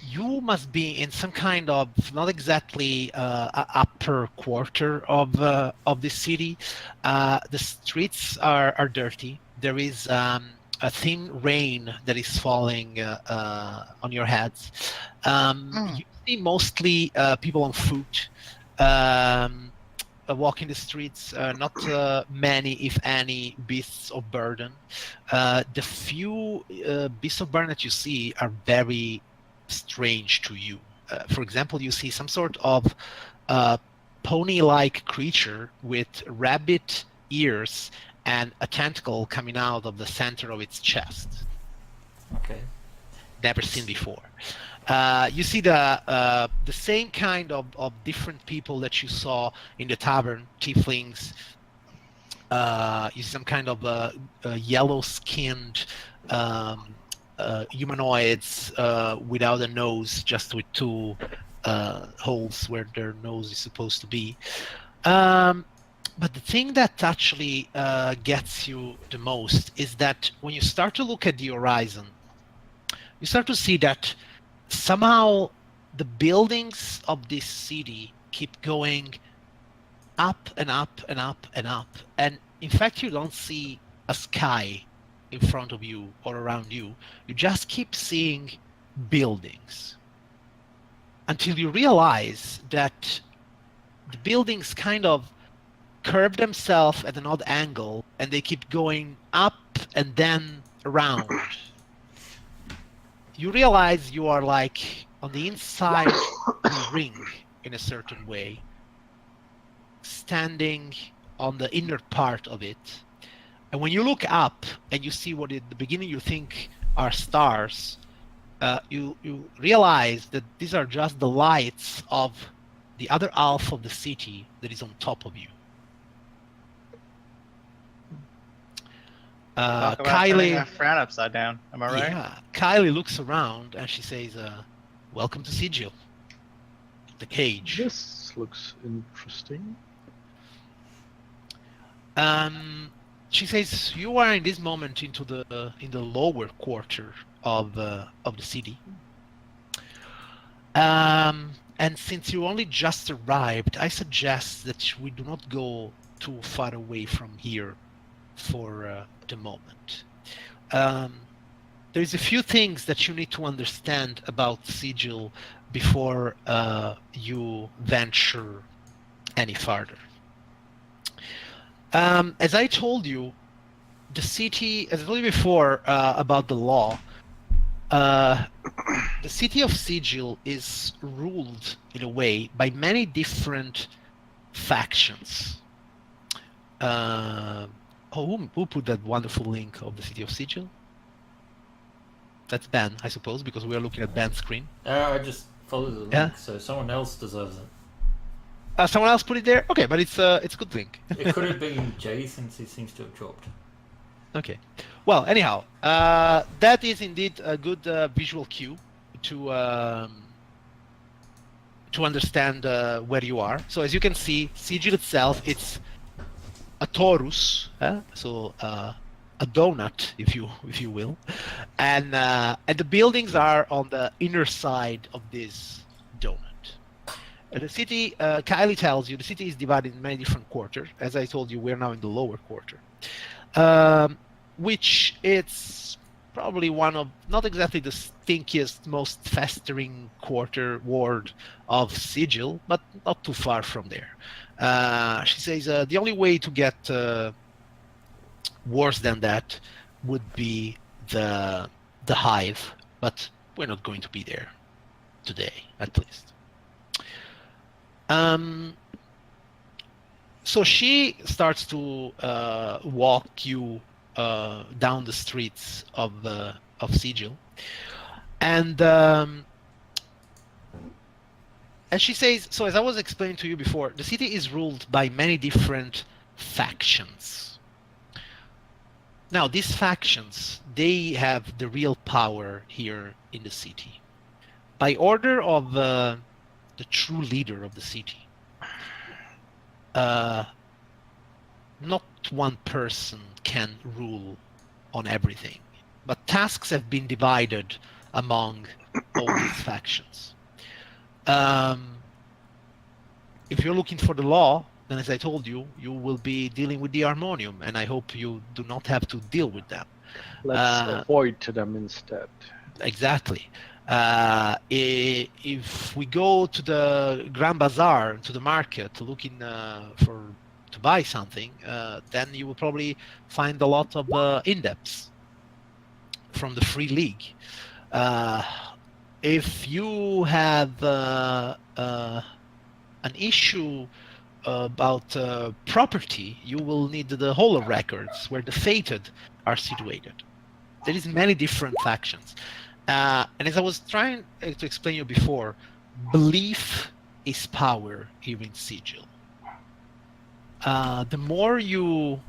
You must be in some kind of not exactly upper quarter of the city. The streets are dirty. There is a thin rain that is falling on your heads. You see mostly people on foot walking the streets. Not many, if any, beasts of burden. The few beasts of burden that you see are very strange to you. For example, you see some sort of pony-like creature with rabbit ears and a tentacle coming out of the center of its chest. Okay. Never seen before. You see the same kind of different people that you saw in the tavern, tieflings. You see some kind of yellow-skinned humanoids without a nose, just with two holes where their nose is supposed to be. But the thing that actually gets you the most is that when you start to look at the horizon, you start to see that somehow the buildings of this city keep going up and up and up and up. And in fact, you don't see a sky in front of you or around you. You just keep seeing buildings until you realize that the buildings kind of curve themselves at an odd angle and they keep going up and then around. You realize you are like on the inside of a ring in a certain way, standing on the inner part of it. And when you look up and you see what at the beginning you think are stars, you realize that these are just the lights of the other half of the city that is on top of you. Talk about turning a frown upside down. Am I right? Yeah. Kylie looks around and she says, "Welcome to Sigil, the cage." This looks interesting. She says, "You are in this moment in the lower quarter of the city, and since you only just arrived, I suggest that we do not go too far away from here for the moment. There's a few things that you need to understand about Sigil before you venture any farther. As I told you, the city, as I told you before about the law, the city of Sigil is ruled in a way by many different factions. Who put that wonderful link of the city of Sigil? That's Ben, I suppose, because we are looking at Ben's screen. I just followed the link, Yeah? so someone else deserves it. Someone else put it there? Okay, but it's a good link. It could have been Jay, since he seems to have dropped. Okay. Well, anyhow, that is indeed a good visual cue to understand where you are. So as you can see, Sigil itself, it's a torus, so a donut, if you will, and the buildings are on the inner side of this donut. The city, Kylie tells you, the city is divided in many different quarters. As I told you, we're now in the lower quarter, which it's probably one of, not exactly the stinkiest, most festering ward of Sigil, but not too far from there. She says the only way to get worse than that would be the hive, but we're not going to be there. today, at least. So she starts to walk you down the streets of Sigil, and she says, so as I was explaining to you before, the city is ruled by many different factions. Now, these factions, they have the real power here in the city. By order of the true leader of the city, not one person can rule on everything, but tasks have been divided among all these factions. If you're looking for the law, then as I told you, you will be dealing with the Harmonium, and I hope you do not have to deal with them. Let's avoid them instead. Exactly. If we go to the Grand Bazaar, to the market, looking to buy something, then you will probably find a lot of in-depths from the Free League. If you have an issue about property, you will need the Hall of Records, where the Fated are situated. There is many different factions. And as I was trying to explain you before, belief is power here in Sigil. The more you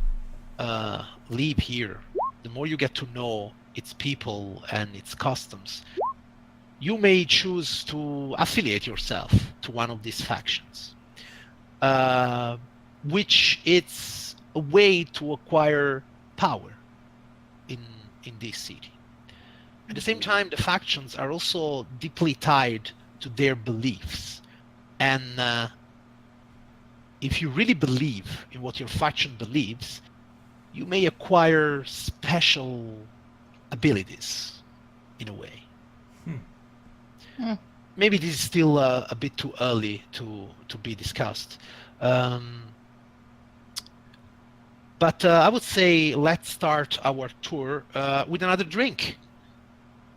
live here, the more you get to know its people and its customs, you may choose to affiliate yourself to one of these factions, which it's a way to acquire power in this city. At the same time, the factions are also deeply tied to their beliefs. And if you really believe in what your faction believes, you may acquire special abilities in a way. Maybe this is still a bit too early to be discussed. But I would say let's start our tour with another drink.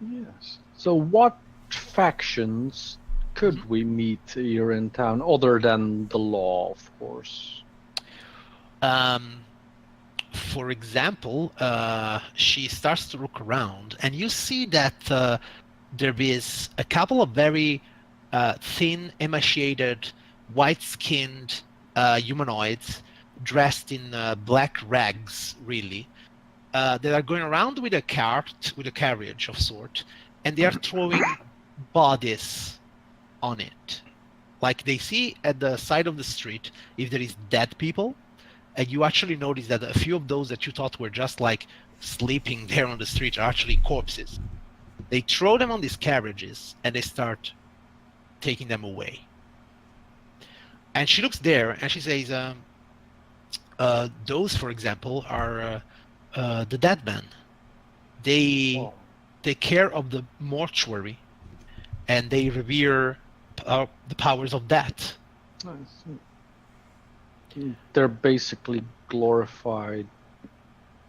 Yes. So what factions could we meet here in town, other than the law, of course? For example, she starts to look around, and you see that there is a couple of very thin, emaciated, white-skinned humanoids dressed in black rags, really, that are going around with a cart, with a carriage of sort, and they are throwing bodies on it. Like they see at the side of the street if there is dead people, and you actually notice that a few of those that you thought were just like sleeping there on the street are actually corpses. They throw them on these carriages and they start taking them away. And she looks there and she says, those, for example, are the dead men. They take care of the mortuary and they revere the powers of death. I see. They're basically glorified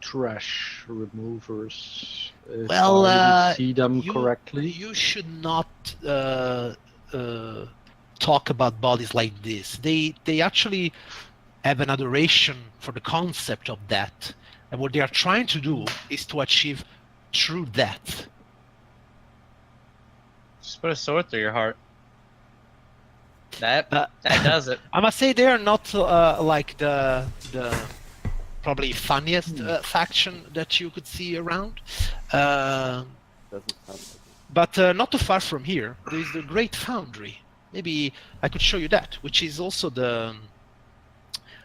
trash removers. If I see them correctly. You should not talk about bodies like this. They actually have an adoration for the concept of death, and what they are trying to do is to achieve true death. Just put a sword through your heart. That does it. I must say they are not like the probably funniest faction that you could see around. Doesn't sound like it. But not too far from here, there is the Great Foundry. Maybe I could show you that, which is also the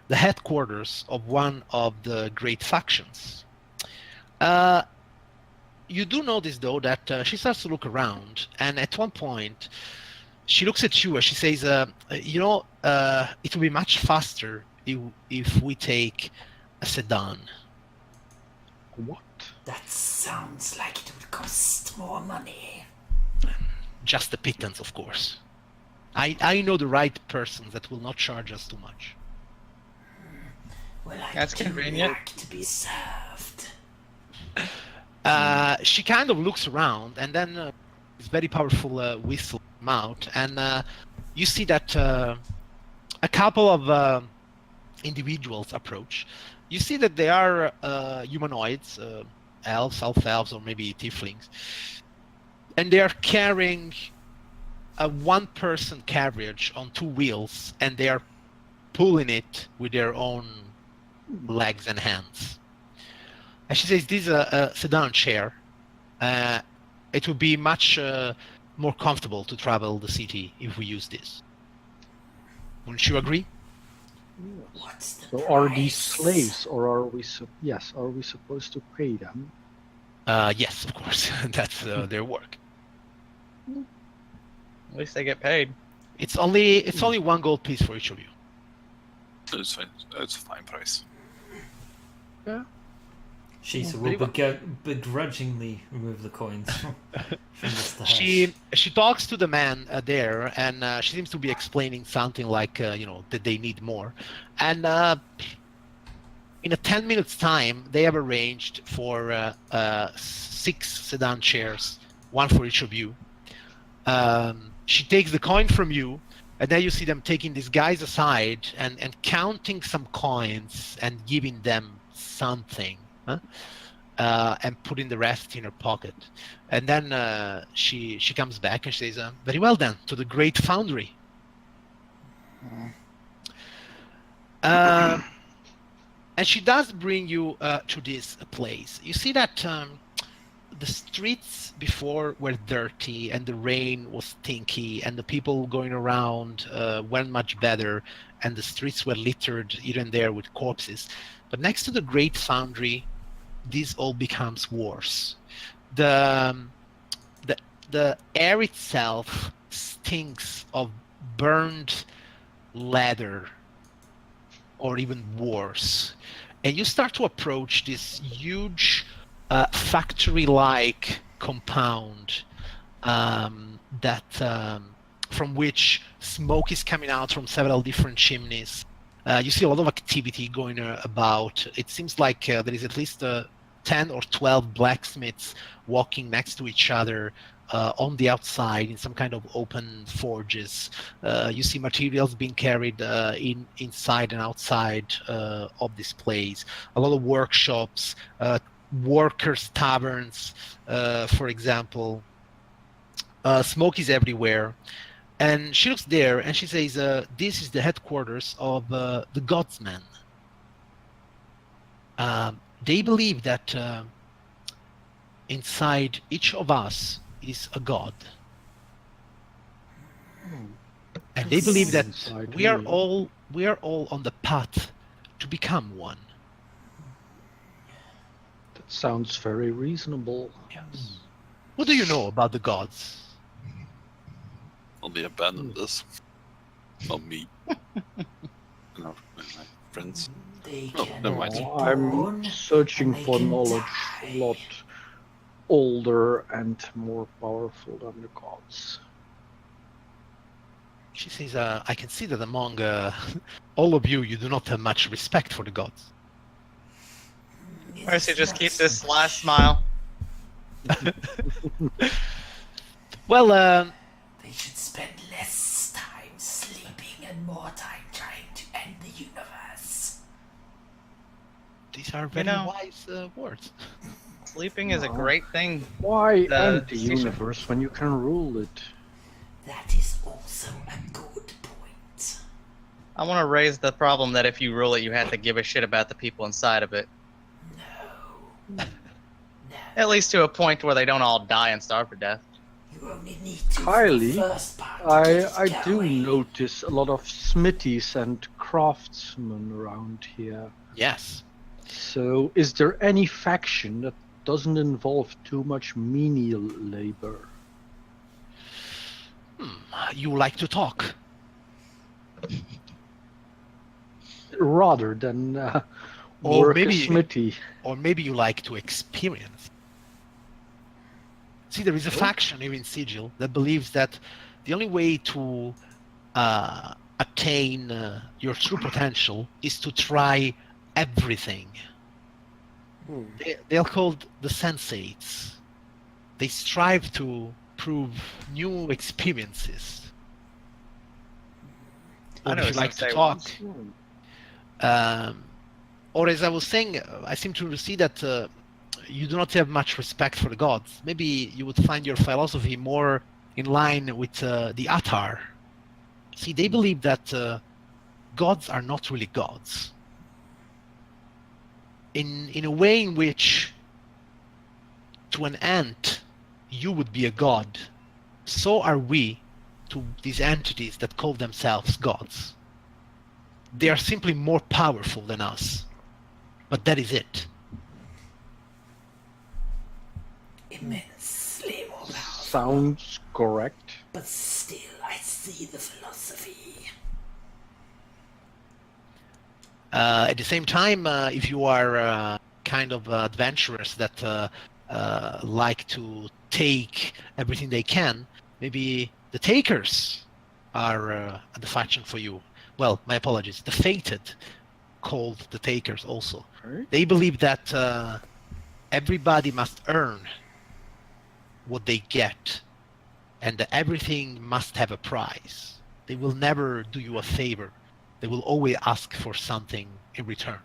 headquarters of one of the great factions. You do notice, though, that she starts to look around, and at one point, she looks at you and she says, it will be much faster if we take a sedan. What? That sounds like it would cost more money. Just a pittance, of course. I know the right persons that will not charge us too much. Well, That's convenient. like to be served. She kind of looks around, and then this very powerful whistle mouth, and you see that a couple of individuals approach. You see that they are humanoids, elves, elf-elves, or maybe tieflings, and they are carrying a one-person carriage on 2 wheels, and they are pulling it with their own legs and hands. And she says, this is a sedan chair. It would be much more comfortable to travel the city if we use this. Wouldn't you agree? What's the So price? are these slaves, or are we? Are we supposed to pay them? Yes, of course. That's their work. At least they get paid. It's only 1 gold piece for each of you. It's fine. It's a fine price. Shisa Very will well. begrudgingly remove the coins from the stash. She talks to the man there, and she seems to be explaining something like, that they need more. And in a 10 minutes time, they have arranged for 6 sedan chairs, 1 for each of you. She takes the coin from you, and then you see them taking these guys aside and counting some coins and giving them something. And putting the rest in her pocket, and then she comes back and she says, "Very well then, to the great foundry." And she does bring you to this place. You see that the streets before were dirty, and the rain was stinky, and the people going around weren't much better, and the streets were littered here and there with corpses. But next to the great foundry, this all becomes worse. The air itself stinks of burned leather, or even worse. And you start to approach this huge factory-like compound from which smoke is coming out from several different chimneys. You see a lot of activity going about. It seems like there is at least 10 or 12 blacksmiths walking next to each other on the outside in some kind of open forges. You see materials being carried inside and outside of this place. A lot of workshops, workers' taverns, for example. Smoke is everywhere. And she looks there and she says, this is the headquarters of the Godsmen. They believe that inside each of us is a god. And they believe that Inside we are me. all on the path to become one. That sounds very reasonable. Yes. What do you know about the gods? Well, they abandoned us. Not me. No, my friends. They No, can never mind. be I'm born, searching and they for can knowledge die. a lot older and more powerful than the gods. She says, I can see that among all of you, you do not have much respect for the gods. It Mercy is just not keep so this much. last smile. Well, They should spend less time sleeping and more time trying to end the universe. these are very know- wise words. Sleeping is a great thing. Why The end the decision. universe when you can rule it? That is also a good point. I want to raise the problem that if you rule it, you have to give a shit about the people inside of it. No. At least to a point where they don't all die and starve to death. You only need to Kylie, for the first part to get I it do going. notice a lot of smithies and craftsmen around here. Yes. So, is there any faction that doesn't involve too much menial labor? You like to talk. Rather than Or work a maybe- smithy. Or maybe you like to experience. See, there is a faction here in Sigil that believes that the only way to attain your true potential is to try everything. They're called the sensates. They strive to improve new experiences? I Or know if you what like to Sensei talk, wants. or as I was saying, I seem to see that you do not have much respect for the gods. Maybe you would find your philosophy more in line with the Atar. See, they believe that gods are not really gods. In a way in which, to an ant, you would be a god, so are we to these entities that call themselves gods. They are simply more powerful than us, but that is it. Immensely more powerful. Sounds correct. But still, I see the philosophy. At the same time, if you are kind of adventurers that like to take everything they can, maybe the takers are the faction for you. Well, my apologies. The fated, called the takers also. Right. They believe that everybody must earn what they get, and that everything must have a price. They will never do you a favor. They will always ask for something in return.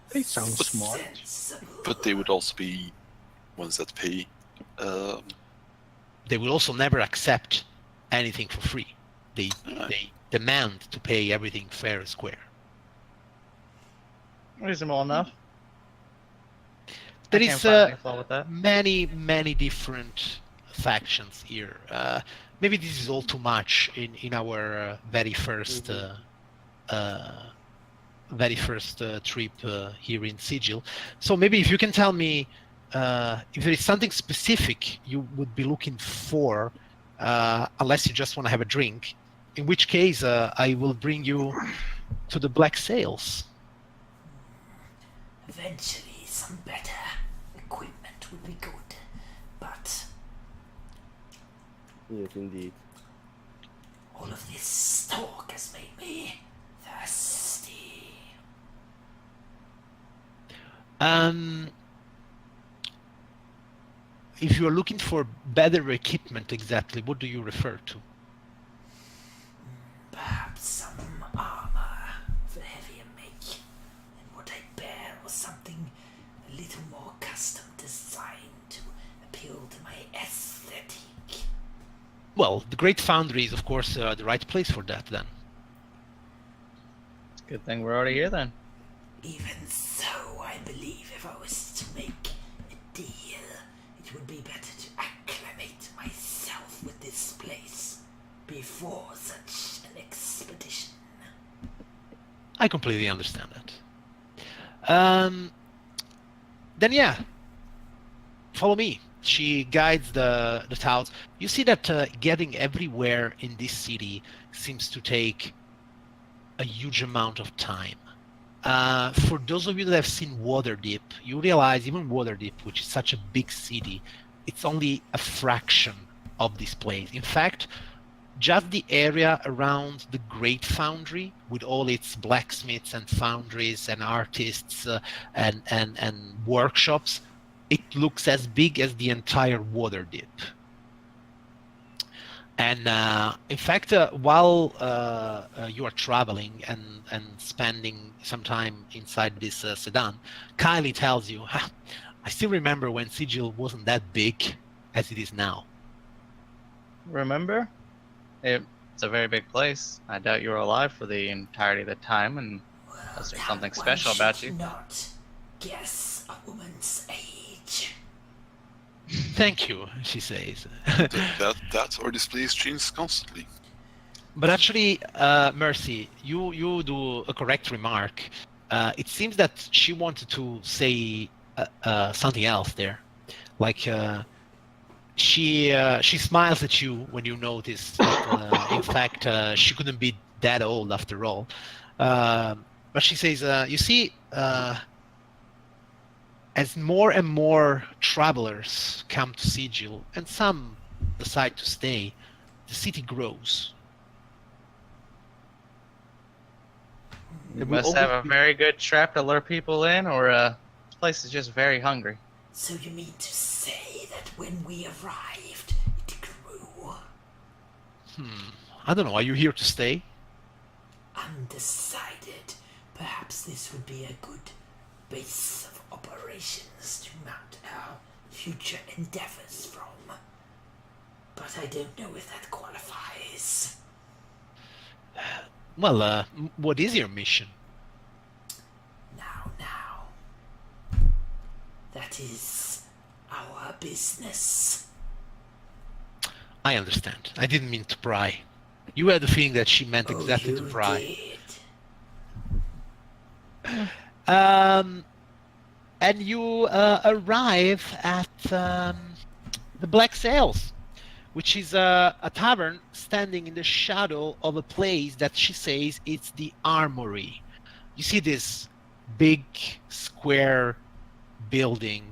They sound smart. Sensible. But they would also be ones that pay. They will also never accept anything for free. They demand to pay everything fair and square. Reasonable enough. There I can't is find any flaw with that. many different factions here. Maybe this is all too much in our very first trip here in Sigil. So maybe if you can tell me if there is something specific you would be looking for, unless you just want to have a drink, in which case I will bring you to the Black Sails. Eventually, some better equipment would be good, but Yes, indeed. all of this talk has made me thirsty. If you are looking for better equipment, exactly, what do you refer to? Perhaps some armor of a heavier make than what I bear, or something a little more custom designed to appeal to my aesthetic. Well, the Great Foundry is, of course, the right place for that, then. It's a good thing we're already here then. Even so, I believe if I was to make a deal, it would be better to acclimate myself with this place before such an expedition. I completely understand that. Then yeah, follow me. She guides the touts. You see that getting everywhere in this city seems to take a huge amount of time. For those of you that have seen Waterdeep, you realize even Waterdeep, which is such a big city, it's only a fraction of this place. In fact, just the area around the Great Foundry, with all its blacksmiths and foundries and artists and workshops, it looks as big as the entire Waterdeep. And in fact, while you are traveling and spending some time inside this sedan, Kylie tells you, I still remember when Sigil wasn't that big as it is now. Remember? It's a very big place. I doubt you were alive for the entirety of the time, and unless there's That something one special about should you. Not guess a woman's age. Thank you, she says. That's our displays change constantly. But actually, Mercy, you do a correct remark. It seems that she wanted to say something else there. Like, she smiles at you when you notice that, in fact, she couldn't be that old after all. But she says, you see, as more and more travelers come to Sigil, and some decide to stay, the city grows. You There will must have a always be- very good trap to lure people in, or this place is just very hungry. So you mean to say that when we arrived, it grew? I don't know. Are you here to stay? Undecided. Perhaps this would be a good base of operations to mount our future endeavors from. But I don't know if that qualifies. Well, what is your mission? Now. That is our business. I understand. I didn't mean to pry. You had the feeling that she meant exactly to pry. Did. And you arrive at the Black Sails, which is a tavern standing in the shadow of a place that she says it's the Armory. You see this big square building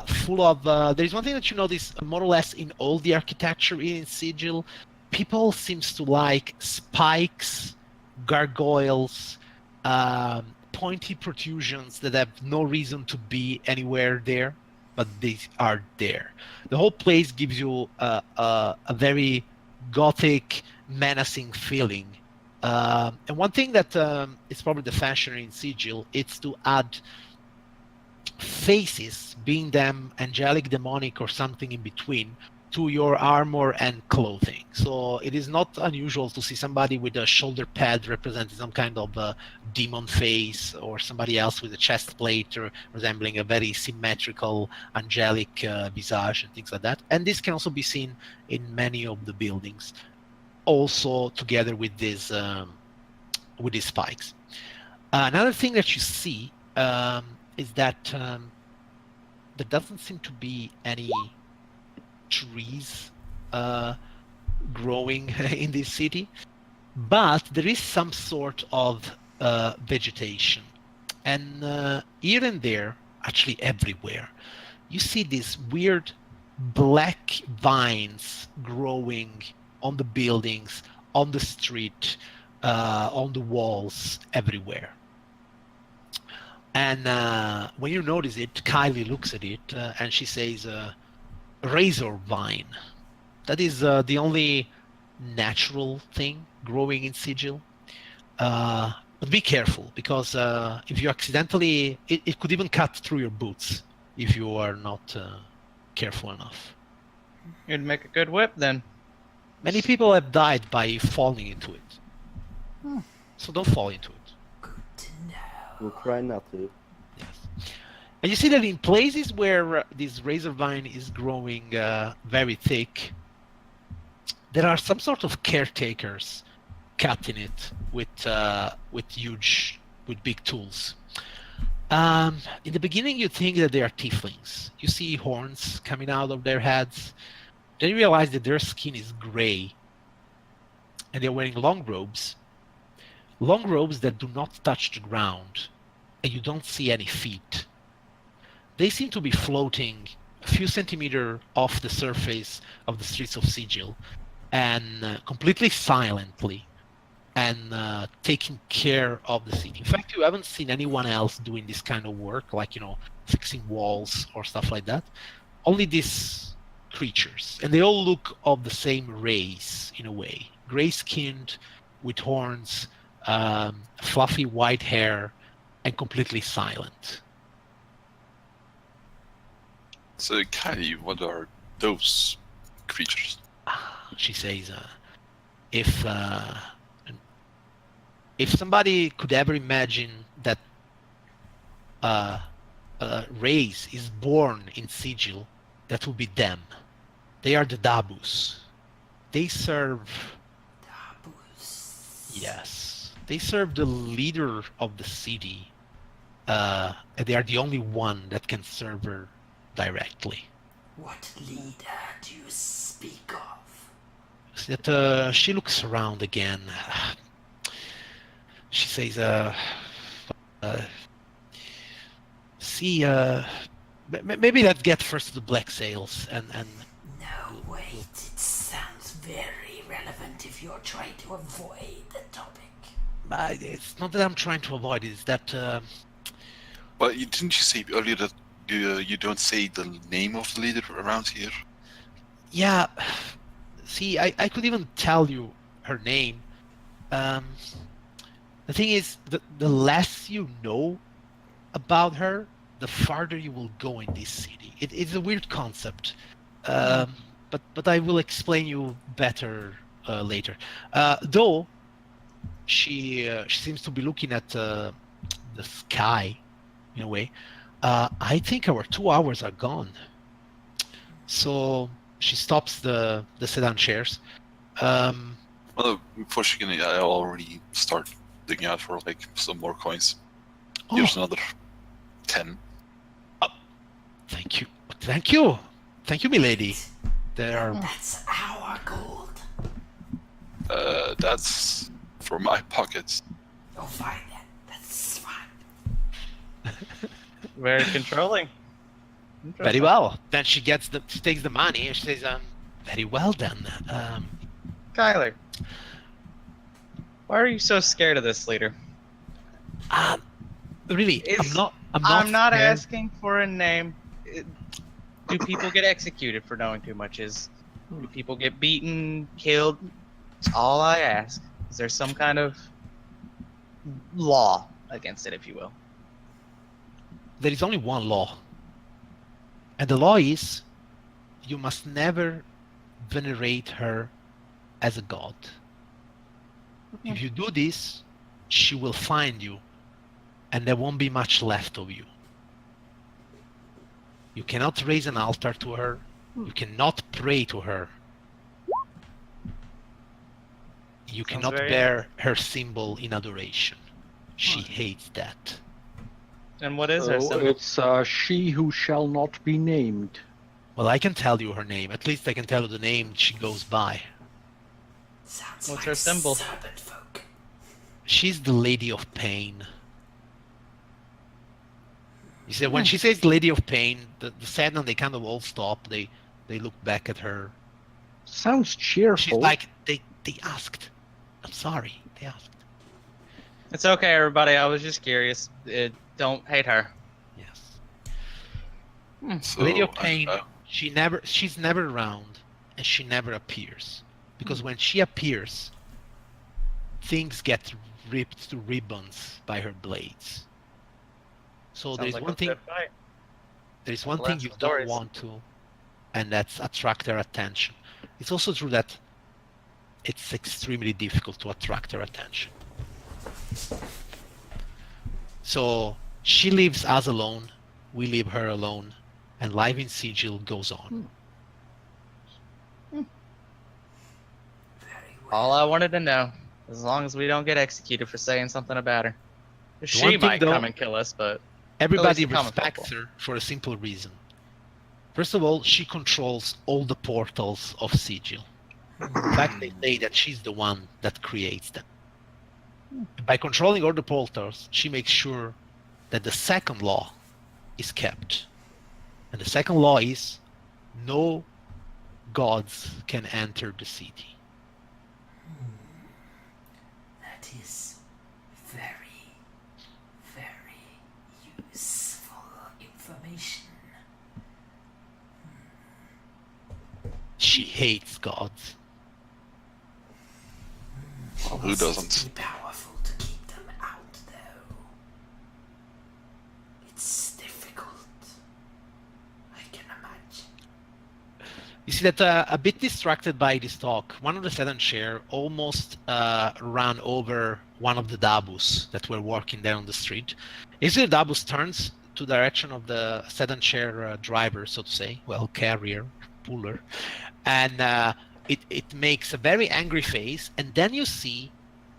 full of... there's one thing that you notice more or less in all the architecture in Sigil. People seems to like spikes, gargoyles, pointy protrusions that have no reason to be anywhere there, but they are there. The whole place gives you a very gothic, menacing feeling. And one thing that is probably the fashion in Sigil, it's to add faces, being them angelic, demonic, or something in between, to your armor and clothing. So it is not unusual to see somebody with a shoulder pad representing some kind of demon face, or somebody else with a chest plate or resembling a very symmetrical angelic visage and things like that. And this can also be seen in many of the buildings, also together with these spikes. Another thing that you see is that there doesn't seem to be any trees growing in this city, but there is some sort of vegetation, and here and there, actually everywhere, you see these weird black vines growing on the buildings, on the street, on the walls, everywhere. And when you notice it, Kylie looks at it and she says, razor vine. That is the only natural thing growing in Sigil. But be careful, because if you accidentally, it could even cut through your boots if you are not careful enough. You'd make a good whip then. Many people have died by falling into it. So don't fall into it. Good to know. We'll try not to. Yes. And you see that in places where this razor vine is growing very thick, there are some sort of caretakers cutting it with big tools. In the beginning, you think that they are tieflings. You see horns coming out of their heads. Then you realize that their skin is gray, and they're wearing long robes that do not touch the ground, and you don't see any feet. They seem to be floating a few centimeters off the surface of the streets of Sigil, and completely silently, and taking care of the city. In fact, you haven't seen anyone else doing this kind of work, like, fixing walls or stuff like that. Only these creatures, and they all look of the same race in a way: gray-skinned, with horns, fluffy white hair, and completely silent. So, Kylie, what are those creatures? She says, if somebody could ever imagine that a race is born in Sigil, that would be them. They are the Dabus. They serve... Dabus. Yes. They serve the leader of the city. And they are the only one that can serve her directly. What leader do you speak of? That she looks around again. She says, see, maybe let's get first to the Black Sails, and No, wait, it sounds very relevant if you're trying to avoid the topic. it's not that I'm trying to avoid it, it's that... Well, didn't you say earlier that You don't say the name of the leader around here. Yeah, see, I could even tell you her name. The thing is, the less you know about her, the farther you will go in this city. It's a weird concept, but I will explain you better later. Though she seems to be looking at the sky in a way. I think our 2 hours are gone. So she stops the sedan chairs. Well, before she can, I already start digging out for like some more coins. Oh, Here's another 10. thank you, milady. There are. That's our gold. That's for my pockets. Oh, fine then. That's fine. Very controlling. Very well. Then she takes the money and she says, very well then. Kyler, why are you so scared of this leader? Really, I'm not scared. asking for a name. Do people get executed for knowing too much? Do people get beaten, killed? It's all I ask. Is there some kind of law against it, if you will? There is only one law. And the law is you must never venerate her as a god. If you do this, she will find you and there won't be much left of you. You cannot raise an altar to her. You cannot pray to her. You cannot very bear her symbol in adoration. She hates that. And what is her So symbol? it's she who shall not be named. Well, I can tell you her name. At least I can tell you the name she goes by. Sounds What's like her symbol? serpent folk. She's the Lady of Pain. You see, when she says Lady of Pain, the Sadnan, they kind of all stop. They look back at her. Sounds She's cheerful. like, they asked. I'm sorry, they asked. It's okay, everybody. I was just curious. Don't hate her. Yes. So, Lady of Pain, she's never around, and she never appears. Because when she appears, things get ripped to ribbons by her blades. So Sounds there's like one a thing. good fight. There's one Lots thing of you don't stories. want to, and that's attract their attention. It's also true that it's extremely difficult to attract their attention. So she leaves us alone, we leave her alone, and life in Sigil goes on. Very well. All I wanted to know, as long as we don't get executed for saying something about her. She one thing, might though- come and kill us, but Everybody the common respects people. her for a simple reason. First of all, she controls all the portals of Sigil. In fact, they say that she's the one that creates them. And by controlling all the portals, she makes sure that the second law is kept. And the second law is no gods can enter the city. That is very, very useful information. She hates gods. Who doesn't? Be powerful to keep them out, though. It's difficult. I can imagine. You see that a bit distracted by this talk, one of the sedan chair almost ran over one of the Dabus that were walking there on the street. Usually the Dabus turns to the direction of the sedan chair driver, so to say, well, carrier, puller, and it makes a very angry face, and then you see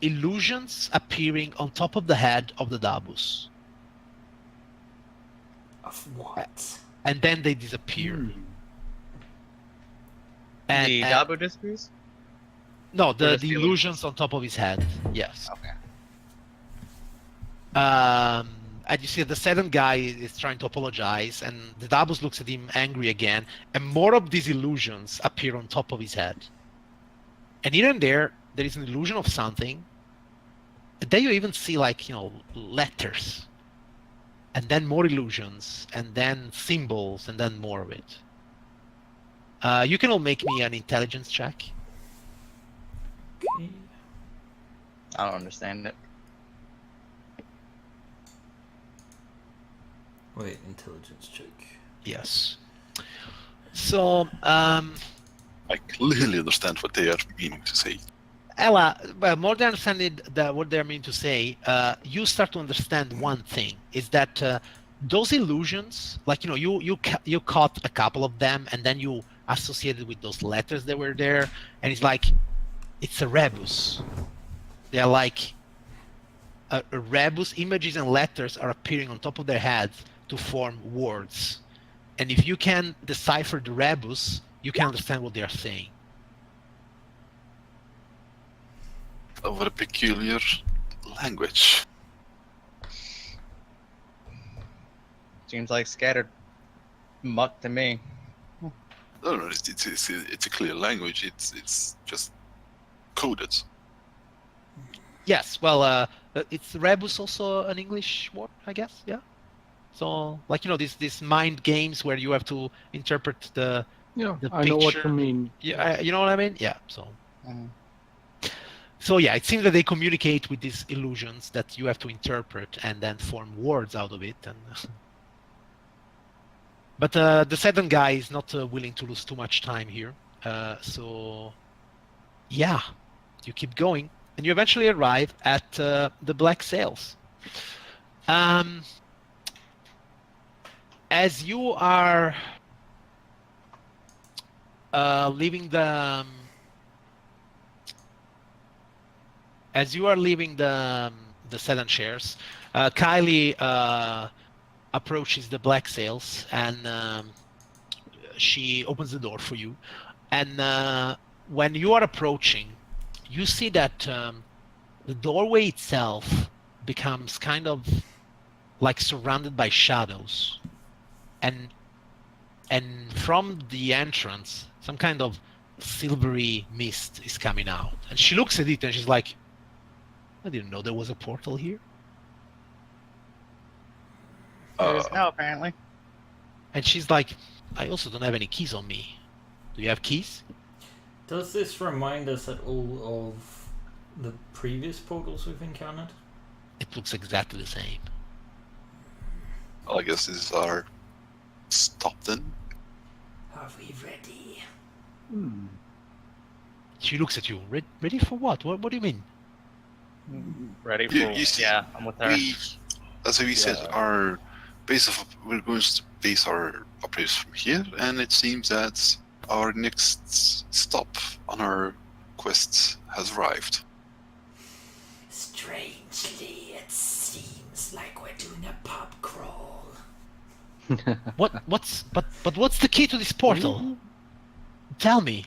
illusions appearing on top of the head of the Dabus, Of what? and then they disappear. And, the and- Dabu disappears? No, the just the illusions on top of his head. Yes. Okay. And you see the second guy is trying to apologize, and the Dabus looks at him angry again, and more of these illusions appear on top of his head. And here and there is an illusion of something. And then you even see, like, letters and then more illusions, and then symbols, and then more of it. You can all make me an intelligence check. Okay. I don't understand it. Wait, intelligence check. Yes. So, I clearly understand what they are meaning to say. Ella, well, more than understanding what they're meaning to say, you start to understand one thing, is that those illusions, like, you caught a couple of them, and then you associated with those letters that were there, and it's like, it's a rebus. They're like, a rebus, images and letters are appearing on top of their heads to form words. And if you can decipher the rebus, you can understand what they are saying. What a peculiar language. Seems like scattered muck to me. No, it's a clear language. It's just coded. Yes, well, it's rebus also an English word, I guess, yeah? So, like, these mind games where you have to interpret the Yeah, the I know what picture. you mean. Yeah, you know what I mean? Yeah, so... Mhm. So yeah, it seems that they communicate with these illusions that you have to interpret and then form words out of it. And but the second guy is not willing to lose too much time here. So yeah, you keep going, and you eventually arrive at the Black Sails. As you are leaving the sedan shares, Kylie approaches the Black Sails, and she opens the door for you. And when you are approaching, you see that the doorway itself becomes kind of like surrounded by shadows, and from the entrance, some kind of silvery mist is coming out. And she looks at it and she's like, I didn't know there was a portal here. There is now, apparently. And she's like, I also don't have any keys on me. Do you have keys? Does this remind us at all of the previous portals we've encountered? It looks exactly the same. Well, I guess this is our stop then. Are we ready? She looks at you. Ready for what? What do you mean? Ready for... You see, yeah, I'm with her. As we said, we're going to base our operations from here, and it seems that our next stop on our quest has arrived. Strangely, it seems like we're doing a pub crawl. What's the key to this portal? Tell me.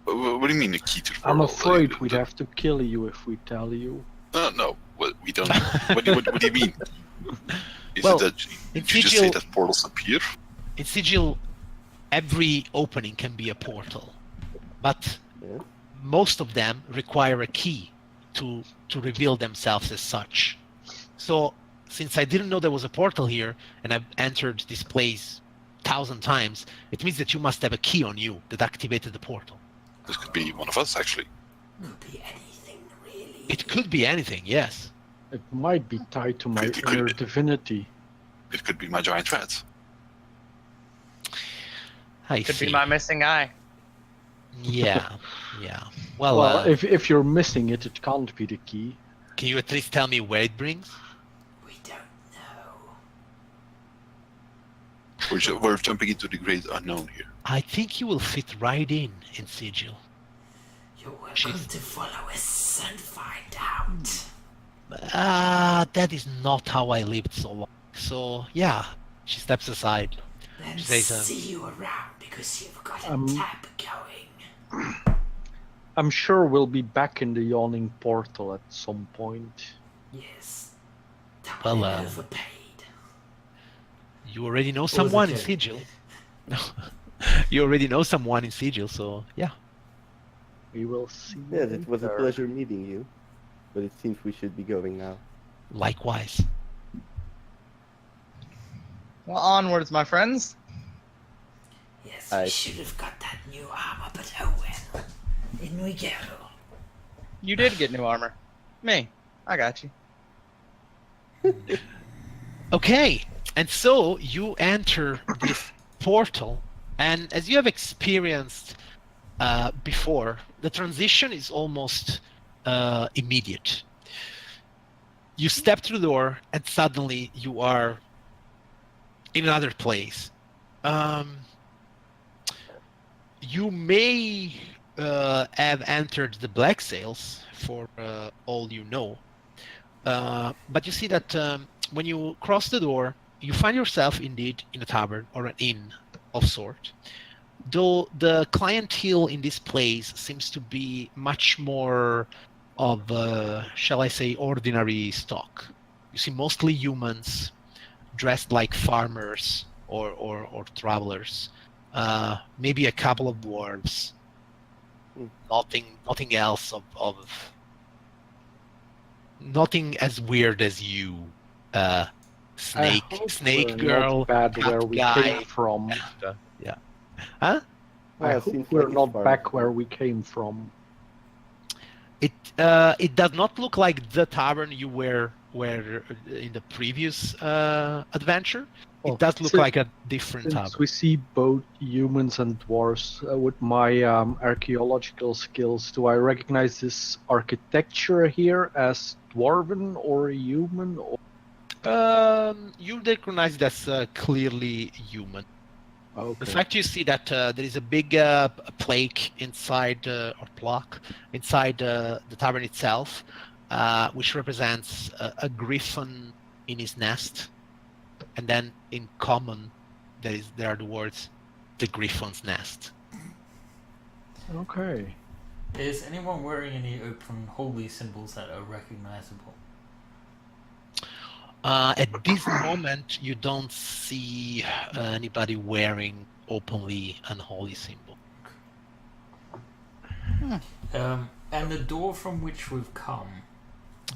What do you mean the key to the I'm portal? afraid we'd have to kill you if we tell you. No, well, we don't. what do you mean? Is Well, it that in you just say Sigil- that portals appear? In Sigil, every opening can be a portal, but Yeah. most of them require a key to reveal themselves as such. So, since I didn't know there was a portal here, and I've entered this place 1,000 times, it means that you must have a key on you that activated the portal. This could be one of us, actually. Could be anything, really. It could be anything, yes. It might be tied to my It could inner be. divinity. It could be my giant rat. I Could see. be my missing eye. Yeah, yeah. Well, Well, if you're missing it, it can't be the key. can you at least tell me where it brings? We don't know. We're jumping into the great unknown here. I think you will fit right in Sigil. You're welcome to follow us and find out. That is not how I lived so long. So, yeah, she steps aside. Then She says, see you around because you've got a tab going. I'm sure we'll be back in the Yawning Portal at some point. Yes. Double Well, overpaid. You already know was someone a in joke. Sigil. You already know someone in Sigil, so yeah. We will see. Yes, it was a later. pleasure meeting you, but it seems we should be going now. Likewise. Well, onwards, my friends. Yes, I- we should have got that new armor, but oh well. In we go. You did get new armor. Me, I got you. Okay, and so you enter this portal, and as you have experienced before, the transition is almost immediate. You step through the door, and suddenly you are in another place. You may have entered the Black Sails, for all you know, but you see that when you cross the door, you find yourself indeed in a tavern or an inn of sort. Though the clientele in this place seems to be much more of, shall I say, ordinary stock. You see mostly humans dressed like farmers or travelers. Maybe a couple of dwarves. Nothing else of nothing as weird as you. Snake I hope snake we're girl, not bad cat where we guy. came from. Yeah. Huh? I it hope seems we're like not it's far back enough. where we came from. It does not look like the tavern you were in the previous adventure. Well, It does look since- like a different Since tavern. we see both humans and dwarves, with my archaeological skills, do I recognize this architecture here as dwarven or human? Or... You recognize that's clearly human. Okay. In fact, you see that there is a big plaque inside, or plaque inside the tavern itself, which represents a griffin in his nest, and then in common, there are the words, "the griffin's nest." Okay. Is anyone wearing any open holy symbols that are recognizable? At this moment, you don't see anybody wearing openly unholy symbol. And the door from which we've come,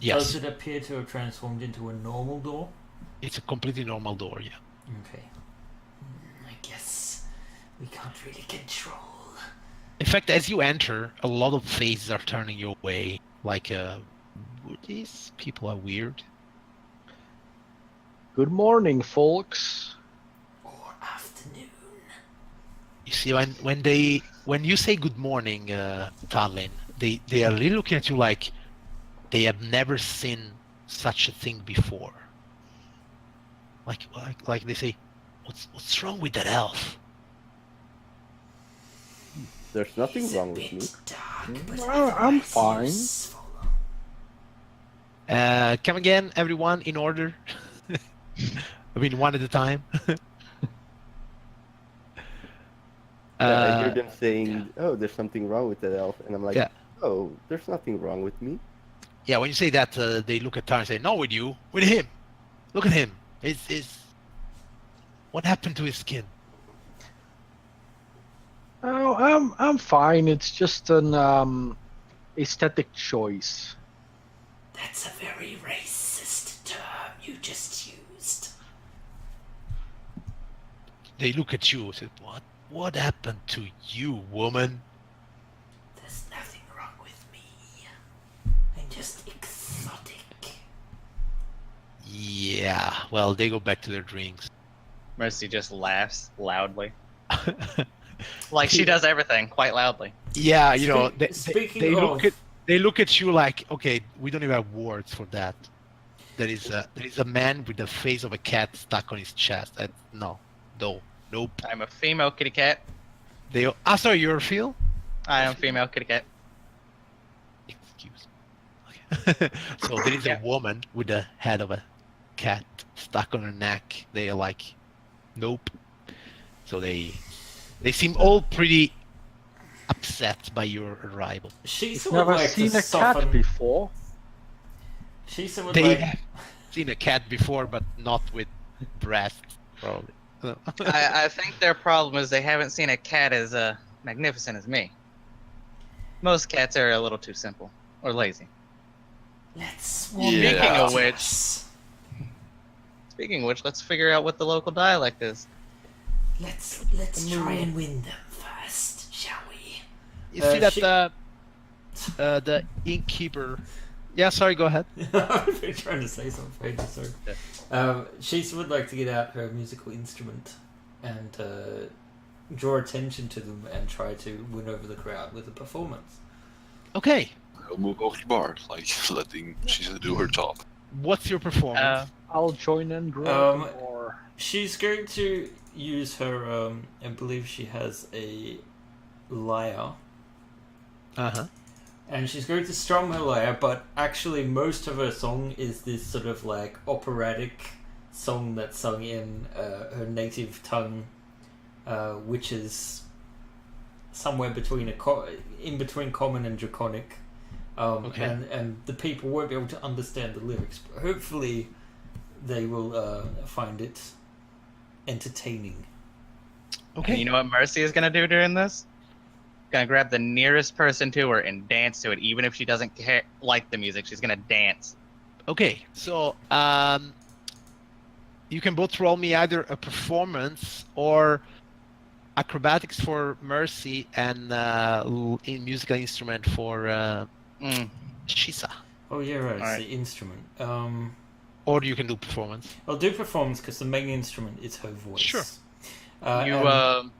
Yes, does it appear to have transformed into a normal door? it's a completely normal door. Yeah. Okay. I guess we can't really control. In fact, as you enter, a lot of faces are turning your way. Like, these people are weird. Good morning, folks. Or afternoon. You see, when you say good morning, Tarlin, they are really looking at you like they have never seen such a thing before. Like they say, what's wrong with that elf? There's nothing He's a wrong with bit me. dark, but Well, I'm otherwise fine. useful. Come again, everyone, in order. I mean, one at a time. I hear them saying, "Oh, there's something wrong with that elf," and I'm like, Yeah. "Oh, there's nothing wrong with me." Yeah, when you say that, they look at Tar and say, "No, with you, with him. Look at him. What happened to his skin?" Oh, I'm fine. It's just an aesthetic choice. That's a very racist term you just used. They look at you and say, What happened to you, woman?" There's nothing wrong with me. I'm just exotic. Yeah, well, they go back to their drinks. Mercy just laughs loudly. Like she does everything quite loudly. Yeah, you know, Speaking they of- look at you like, okay, we don't even have words for that. There is a man with the face of a cat stuck on his chest. Nope. I'm a female kitty cat. Sorry, you're Phil? I am female kitty cat. Excuse me. So there is Yeah. a woman with the head of a cat stuck on her neck. They are like, nope. So they seem all pretty upset by your arrival. She I've sort of never like seen to a soften. cat before. She sort of They like have seen a cat before, but not with breasts, probably. I think their problem is they haven't seen a cat as magnificent as me. Most cats are a little too simple or lazy. Let's Yeah. Speaking of which- us. Speaking of which, let's figure out what the local dialect is. Let's try and win them first, shall we? You see that she- the innkeeper. Yeah, sorry. Go ahead. I've been trying to say something. Sorry. She would like to get out her musical instrument and draw attention to them and try to win over the crowd with a performance. Okay. I'll move over the bar, like letting Shisa do her job. What's your performance? I'll join in, Greg, or... She's going to use her, I believe she has a lyre, Uh-huh. and she's going to strum her lyre, but actually most of her song is this sort of like operatic song that's sung in her native tongue, which is somewhere between in between Common and Draconic. Okay. And the people won't be able to understand the lyrics, but hopefully they will find it entertaining. Okay. And you know what Mercy is gonna do during this? Gonna grab the nearest person to her and dance to it, even if she doesn't like the music. She's gonna dance. Okay. So you can both roll me either a performance or acrobatics for Mercy and in musical instrument for Shisa. Oh yeah, right. It's Alright. the instrument. Or you can do performance. I'll do performance because the main instrument is her voice. Sure. You and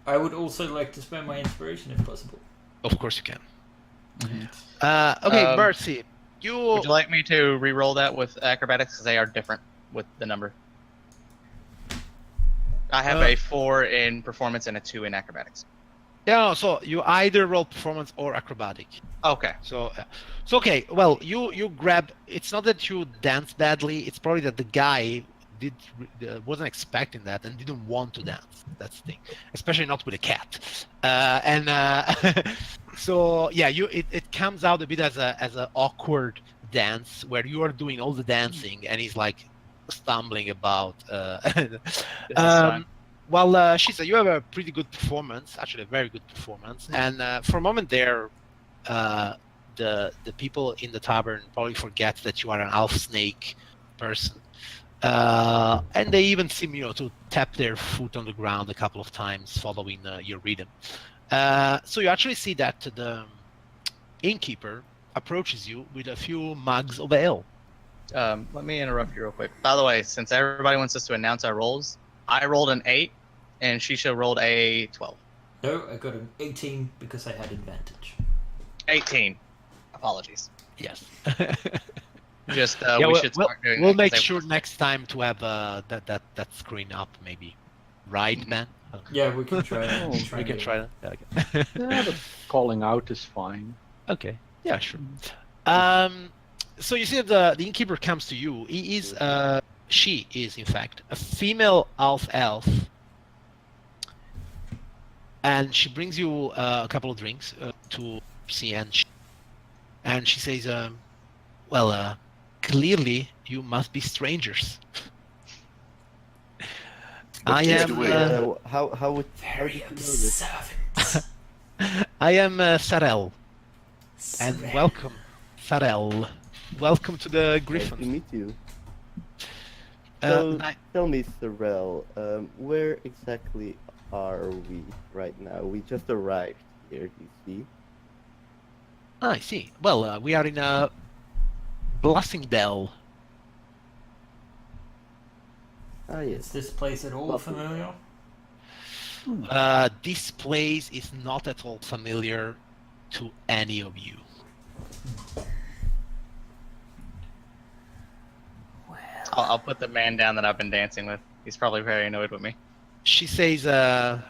I would also like to spend my inspiration if possible. Of course you can. Okay, Mercy. would you like me to re-roll that with acrobatics because they are different with the number? I have a 4 in performance and a 2 in acrobatics. Yeah, no, so you either roll performance or acrobatic. Okay. So okay. Well, you grab. It's not that you dance badly. It's probably that the guy wasn't expecting that and didn't want to dance. That's the thing, especially not with a cat. So yeah, it comes out a bit as a awkward dance where you are doing all the dancing and he's like stumbling about. Well, Shisa, you have a pretty good performance, actually a very good performance. And for a moment there, the people in the tavern probably forget that you are an elf snake person. And they even seem, to tap their foot on the ground a couple of times following your rhythm. So you actually see that the innkeeper approaches you with a few mugs of ale. Let me interrupt you real quick. By the way, since everybody wants us to announce our rolls, I rolled an 8, and Shisha rolled a 12. No, I got an 18 because I had advantage. 18. Apologies. Yes. Just Yeah, we should start doing. we'll that 'cause make they- sure next time to have that screen up, maybe. Right, man? Yeah, we can try. Oh, We can try that. Yeah, okay. Yeah, but calling out is fine. Okay. Yeah, sure. So you see that the innkeeper comes to you. She is in fact a female elf, and she brings you a couple of drinks to see, and she says, "Well, clearly you must be strangers. I By am. the way, How did Very you know this? observant. I am Sarel, and Sorel. welcome, Sarel. Welcome to the Nice to Griffin. meet you. So, I- tell me, Sorel, where exactly are we right now? We just arrived here, you see. I see. Well, we are in Blassingdale. Ah, Is yes. this place at all Lovely. familiar? This place is not at all familiar to any of you. Well, I'll put the man down that I've been dancing with. He's probably very annoyed with me. She says, Blassingdale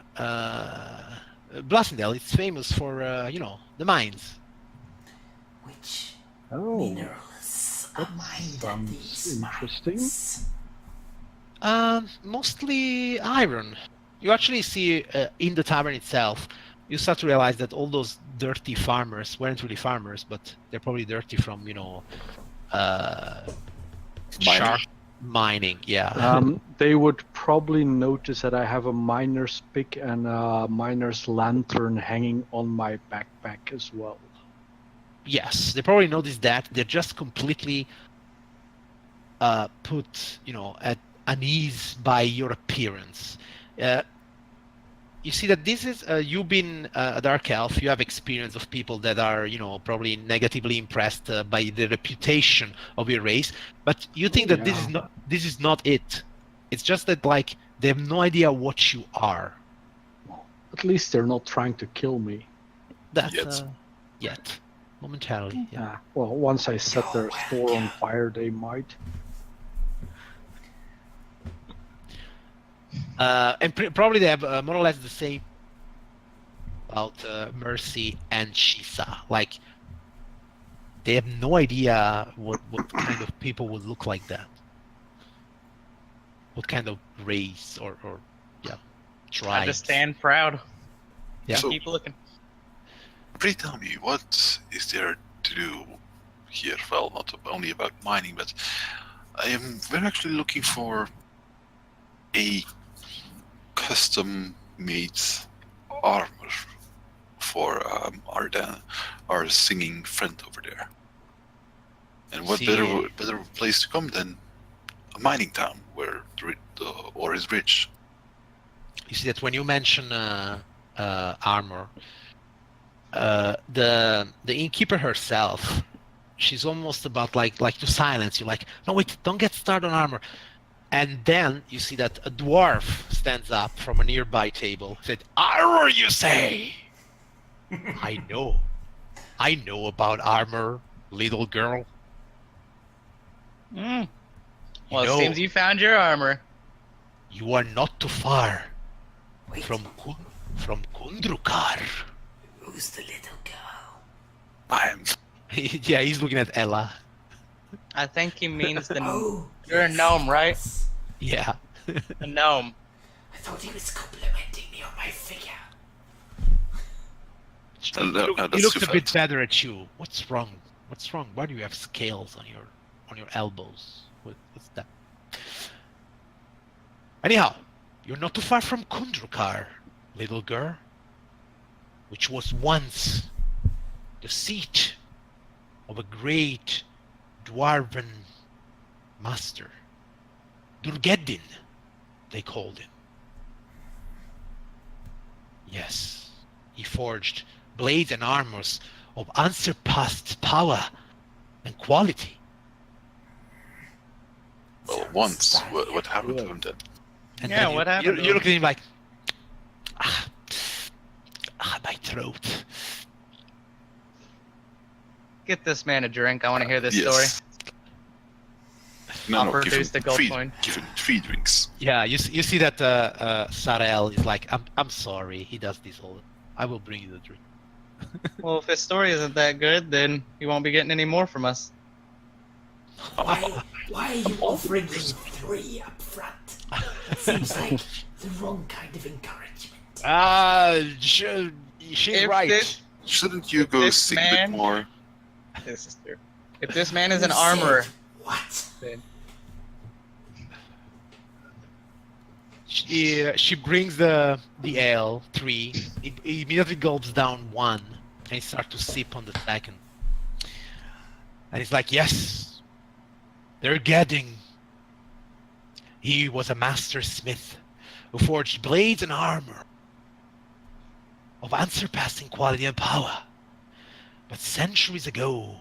is famous for, the mines. which Oh, minerals are that mined at sounds these interesting. mines? Mostly iron. You actually see in the tavern itself, you start to realize that all those dirty farmers weren't really farmers, but they're probably dirty from, shark mining. Yeah. They would probably notice that I have a miner's pick and a miner's lantern hanging on my backpack as well. yes, they probably noticed that. They're just completely put, at unease by your appearance. You see that this is you've been a dark elf. You have experience of people that are, probably negatively impressed by the reputation of your race. But you think that this is not it. It's just that like they have no idea what you are. At least they're not trying to kill me. That's yet momentarily. Yeah. Well, once I set their store on fire, they might. And probably they have more or less the same about Mercy and Shisa. Like, they have no idea what kind of people would look like that. What kind of race or tribe. I just stand proud. Yeah. So- Keep looking. Please tell me, what is there to do here? Well, not only about mining, but we're actually looking for a custom-made armor for our singing friend over there. And what better place to come than a mining town where the ore is rich? You see that when you mention armor, the innkeeper herself, she's almost about like to silence you. Like, no, wait, don't get started on armor. And then you see that a dwarf stands up from a nearby table. Said, "Armor, you say? I know about armor, little girl. Well, You know, it seems you found your armor. you are not too far Wait, from Kundrukar." who's the little girl? I am. Yeah, he's looking at Ella. I think he means the. Oh, You're a yes, gnome, right? yes. Yeah. A gnome. I thought he was complimenting me on my figure. He looks a bit better at you. What's wrong? What's wrong? Why do you have scales on your elbows? What's that? Anyhow, you're not too far from Kundrukar, little girl, which was once the seat of a great dwarven master. Durgeddin, they called him. Yes, he forged blades and armors of unsurpassed power and quality. Well, once. What happened to him then? And Yeah, then what happened to You him? look at him like, my throat. Get this man a drink. I want to hear this Yes. story. No, I'll give produce him the gold three, coin. give him 3 drinks. Yeah, you see that Sarel is like, I'm sorry, he does this all. I will bring you the drink. Well, if his story isn't that good, then he won't be getting any more from us. Why are you offering him 3 up front? Seems like the wrong kind of encouragement. She's If right. this- Shouldn't you go this sing a man- bit more? This is true. If this man is You an armorer, said what? then She brings the ale 3. He immediately gulps down 1 and he starts to sip on the second. And he's like, yes, they're getting. He was a master smith who forged blades and armor of unsurpassing quality and power. But centuries ago,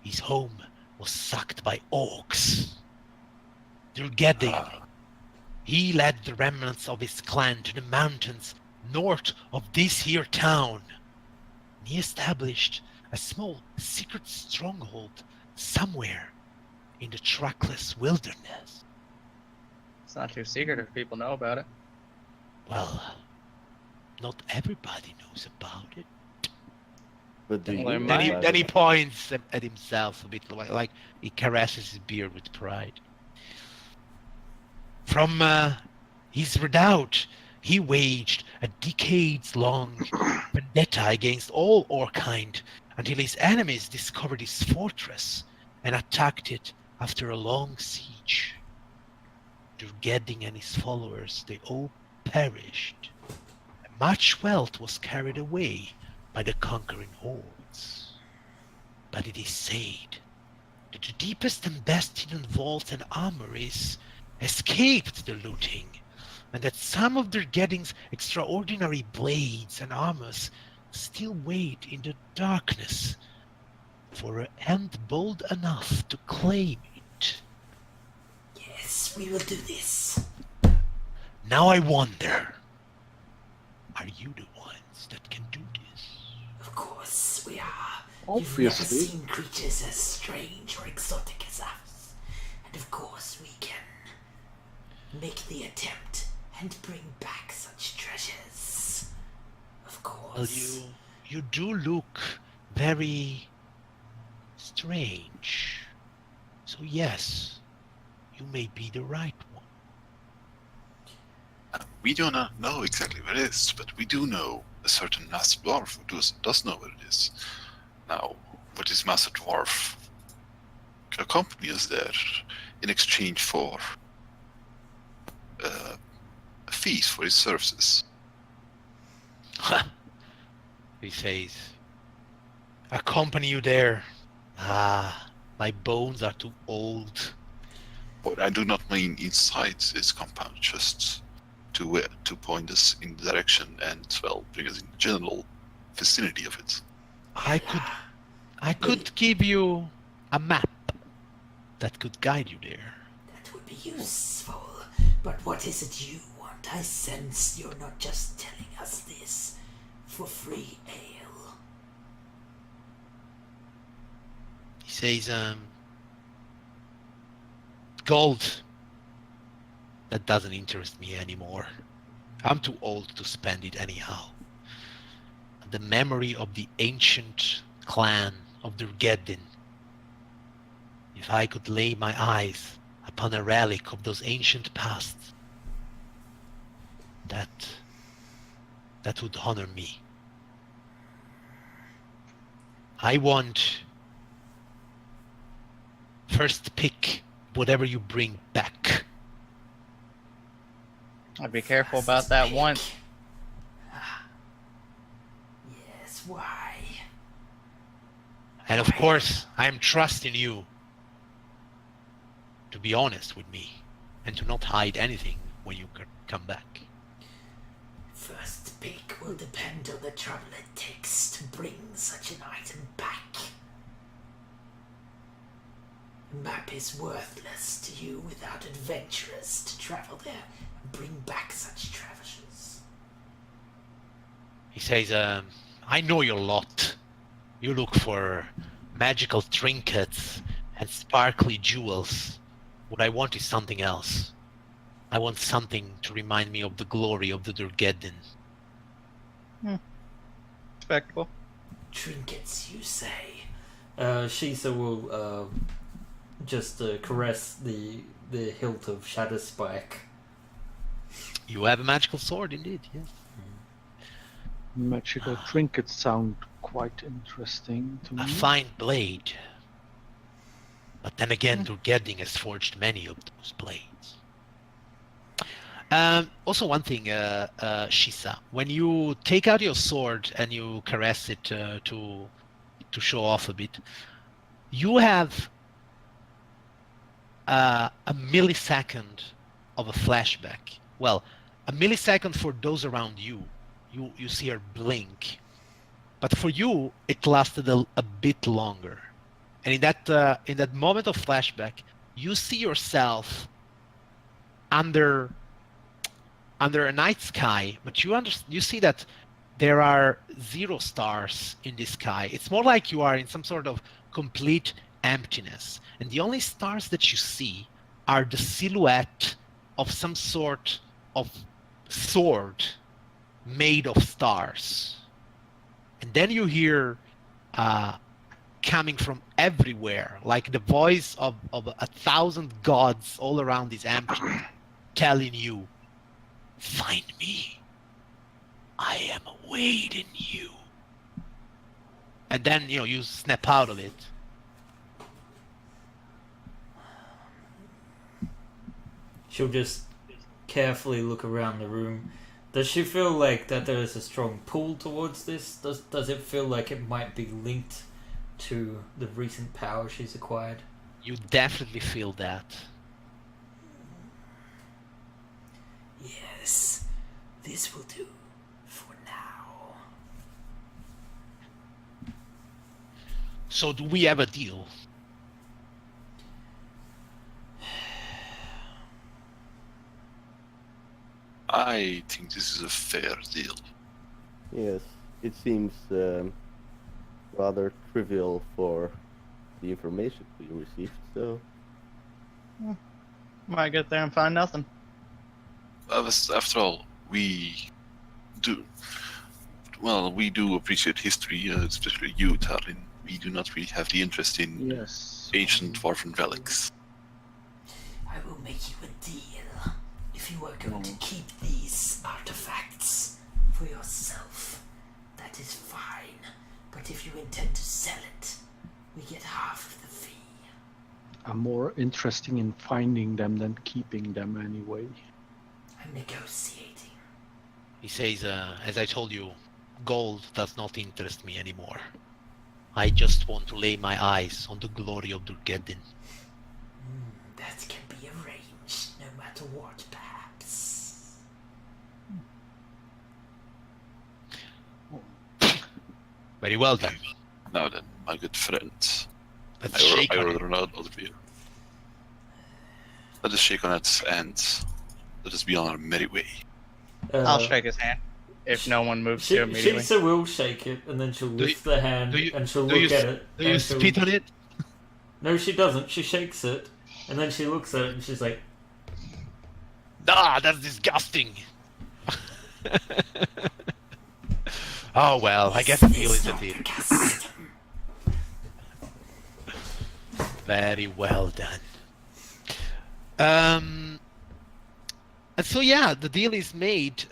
his home was sacked by orcs. They're getting. He led the remnants of his clan to the mountains north of this here town. He established a small secret stronghold somewhere in the trackless wilderness. it's not too secret if people know about it. Well, not everybody knows about it. But do you Well, know then he- about Then he it? points at himself a bit, like he caresses his beard with pride. From his redoubt, he waged a decades-long vendetta against all Orkind until his enemies discovered his fortress and attacked it after a long siege. Durgeddin and his followers, they all perished. And much wealth was carried away by the conquering hordes. But it is said that the deepest and best hidden vaults and armories escaped the looting, and that some of their Gedding's extraordinary blades and armors still wait in the darkness for a hand bold enough to claim it. Yes, we will do this. Now I wonder, are you the ones that can do this? Of course, we are. Obviously. You've never seen creatures as strange or exotic as us. And of course we can make the attempt and bring back such treasures. Of course. Well, you do look very strange. So yes, you may be the right one. We do not know exactly where it is, but we do know a certain Master Dwarf who does know where it is. Now, what is Master Dwarf accompany us there in exchange for a fee for his services? He says, accompany you there. My bones are too old. But I do not mean inside his compound, just to point us in the direction and, well, bring us in the general vicinity of it. I could give you a map that could guide you there. That would be useful. But what is it you want? I sense you're not just telling us this for free ale. He says, gold. That doesn't interest me anymore. I'm too old to spend it anyhow. The memory of the ancient clan of the Geddin. If I could lay my eyes upon a relic of those ancient pasts, that would honor me. I want first pick whatever you bring back. I'd be careful about that one. Yes, why? And of course, I am trusting you to be honest with me and to not hide anything when you come back. First pick will depend on the trouble it takes to bring such an item back. The map is worthless to you without adventurers to travel there and bring back such treasures. He says, I know your lot. You look for magical trinkets and sparkly jewels. What I want is something else. I want something to remind me of the glory of the Durgeddin. Respectable. Trinkets, you say? Shisa will just caress the hilt of Shadowspike. You have a magical sword, indeed, yes. Magical trinkets sound quite interesting to me. A fine blade. But then again, Durgeddin has forged many of those blades. Also, one thing, Shisa, when you take out your sword and you caress it to show off a bit, you have a millisecond of a flashback. Well, a millisecond for those around you. You see her blink, but for you it lasted a bit longer. And in that moment of flashback, you see yourself under a night sky, but you see that there are 0 stars in the sky. It's more like you are in some sort of complete emptiness, and the only stars that you see are the silhouette of some sort of sword made of stars. And then you hear coming from everywhere, like the voice of 1,000 gods all around this empty, telling you, find me. I am awaiting you. And then, you snap out of it. She'll just carefully look around the room. Does she feel like that there is a strong pull towards this? Does it feel like it might be linked to the recent power she's acquired? You definitely feel that. Yes, this will do for now. So do we have a deal? I think this is a fair deal. Yes, it seems rather trivial for the information we received, so Might get there and find nothing. After all, we do. Well, we do appreciate history, especially you, Tarlin. We do not really have the interest in Yes. ancient dwarven relics. I will make you a deal. If you are going to keep these artifacts for yourself, that is fine. But if you intend to sell it, we get half of the fee. I'm more interested in finding them than keeping them anyway. I'm negotiating. He says, as I told you, gold does not interest me anymore. I just want to lay my eyes on the glory of Durgeddin. That can be arranged, no matter what, perhaps. Very well then. Now then, my good friend, Let's I shake on will it. run out of you. Let us shake on it and let us be on our merry way. I'll shake his hand if no one moves to immediately. She will shake it, and then she'll lift the hand, and she'll do you look at it. Do you and she'll- spit on it? No, she doesn't. She shakes it, and then she looks at it, and she's like, Ah, that's disgusting. Oh well, I guess a deal is a deal. Very well done. And so yeah, the deal is made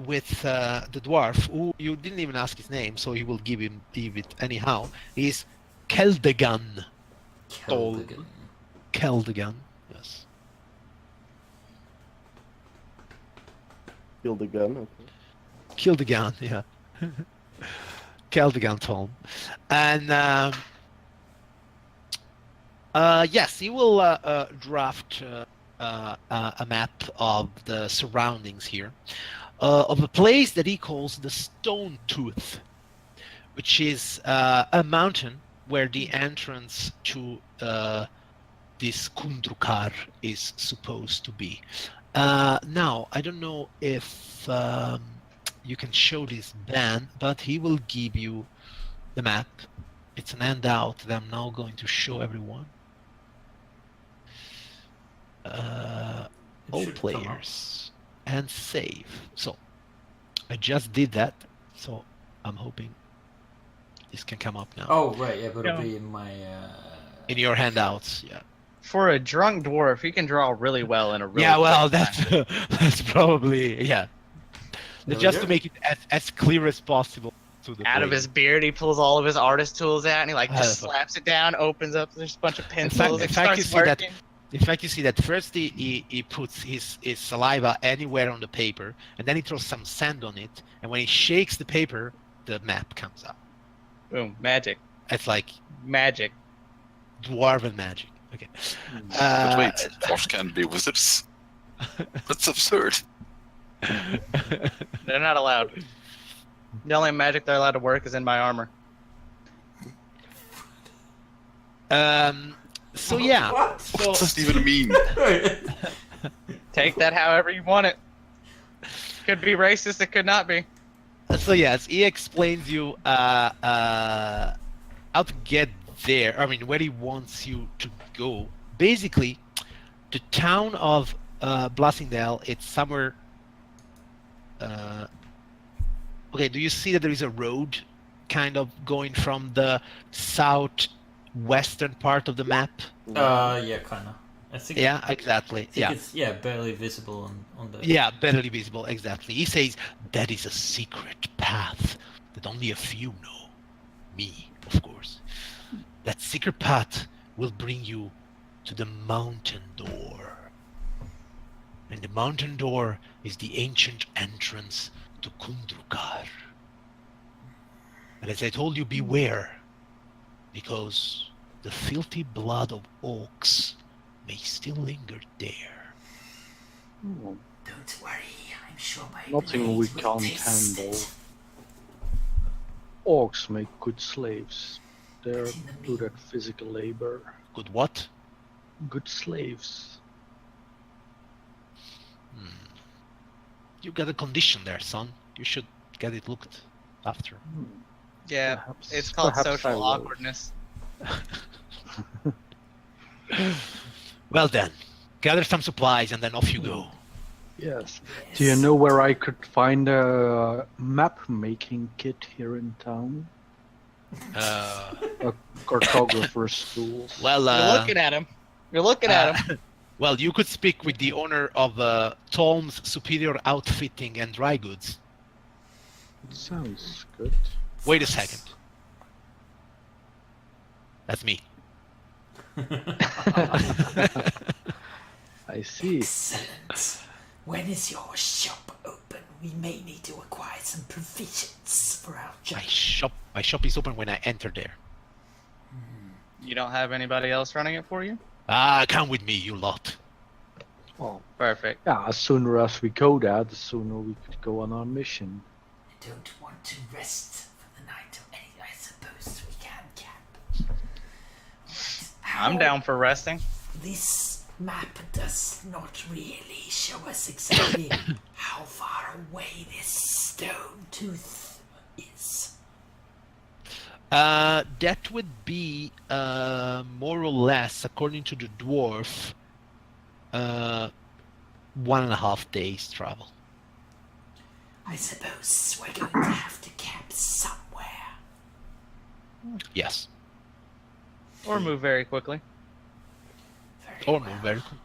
with the dwarf, who you didn't even ask his name, so he will give it anyhow. He's Keldegan. Keldegan. Keldegan, yes. kill the gun. Okay. Keldegan, yeah. Keldegan Tom. And yes, he will draft a map of the surroundings here, of a place that he calls the Stone Tooth, which is a mountain where the entrance to this Kundrukar is supposed to be. Now, I don't know if you can show this Ben, but he will give you the map. It's an handout that I'm now going to show everyone. All should come up. players and save. So I just did that, so I'm hoping this can come up now. Oh, right, yeah, but it'll Yeah. be in my... In your handouts, yeah. For a drunk dwarf, he can draw really well in a really Yeah, well, quick that's time. that's probably, yeah. There we Just go. to make it as clear as possible to the Out of player. his beard, he pulls all of his artist tools out, and he like just Uh, slaps it down, opens up, there's a bunch of pencils, in and fact, you starts see that- working. In fact, you see that first he puts his saliva anywhere on the paper, and then he throws some sand on it, and when he shakes the paper, the map comes up. Boom, magic, It's like magic. dwarven magic. Okay. But wait, dwarves can't be wizards. That's absurd. They're not allowed. The only magic they're allowed to work is in my armor. So yeah. What? So, What does it even mean? Take that however you want it. Could be racist, it could not be. so yes, he explains you how to get there. I mean, where he wants you to go. Basically, the town of Blassingdale. It's somewhere. Okay, do you see that there is a road, kind of going from the southwestern part of the map? Yeah, kind of. I think, Yeah, exactly. I think Yeah. it's barely visible on the... Yeah, barely visible, exactly. He says that is a secret path that only a few know. Me, of course. That secret path will bring you to the mountain door. And the mountain door is the ancient entrance to Kundrukar. And as I told you, beware. because the filthy blood of orcs may still linger there. Hmm, Don't worry, I'm sure my Nothing we blade will can't taste handle. it. Orcs make good slaves. They're But in the good at physical labor. Good what? Good slaves. You got a condition there, son. You should get it looked after. Hmm, Yeah, perhaps- it's called perhaps I social will. awkwardness. Well then, gather some supplies and then off you go. Yes. Yes. Do you know where I could find a map making kit here in town? Uh, A cartographer's tools. well, You're looking at him. You're looking at him. well, you could speak with the owner of Tom's Superior Outfitting and Dry Goods. Sounds good. Wait a second. That's me. I see. Excellent. When is your shop open? We may need to acquire some provisions for our My journey. my shop is open when I enter there. You don't have anybody else running it for you? Come with me, you lot. Well, Perfect. yeah, as sooner as we go there, the sooner we could go on our mission. I don't want to rest for the night or anything. I suppose we can camp. I'm down for resting. This map does not really show us exactly how far away this stone tooth is. That would be more or less, according to the dwarf, 1.5 days travel. I suppose we're going to have to camp somewhere. Yes. Or move very quickly. Very Or well. no, very cool.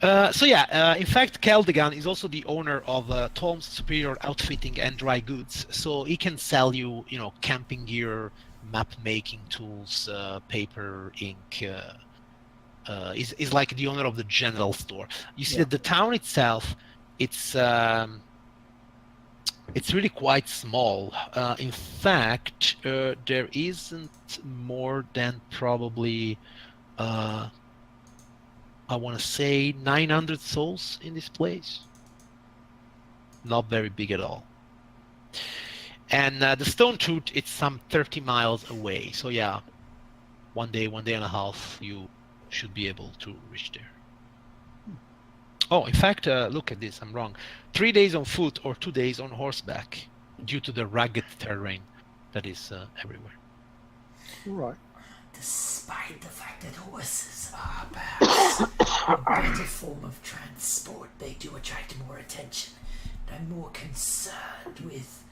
In fact, Caldegan is also the owner of Tom's Superior Outfitting and Dry Goods, so he can sell you, camping gear, map making tools, paper, ink. Is like the owner of the general store. You see that the town itself, it's really quite small. In fact, there isn't more than probably. I want to say 900 souls in this place. Not very big at all. And the Stone Tooth, it's some 30 miles away. So yeah, 1 day and a half, you should be able to reach there. Oh, in fact, look at this, I'm wrong. 3 days on foot or 2 days on horseback due to the rugged terrain that is everywhere. Right. Despite the fact that horses are perhaps a better form of transport, they do attract more attention. And I'm more concerned with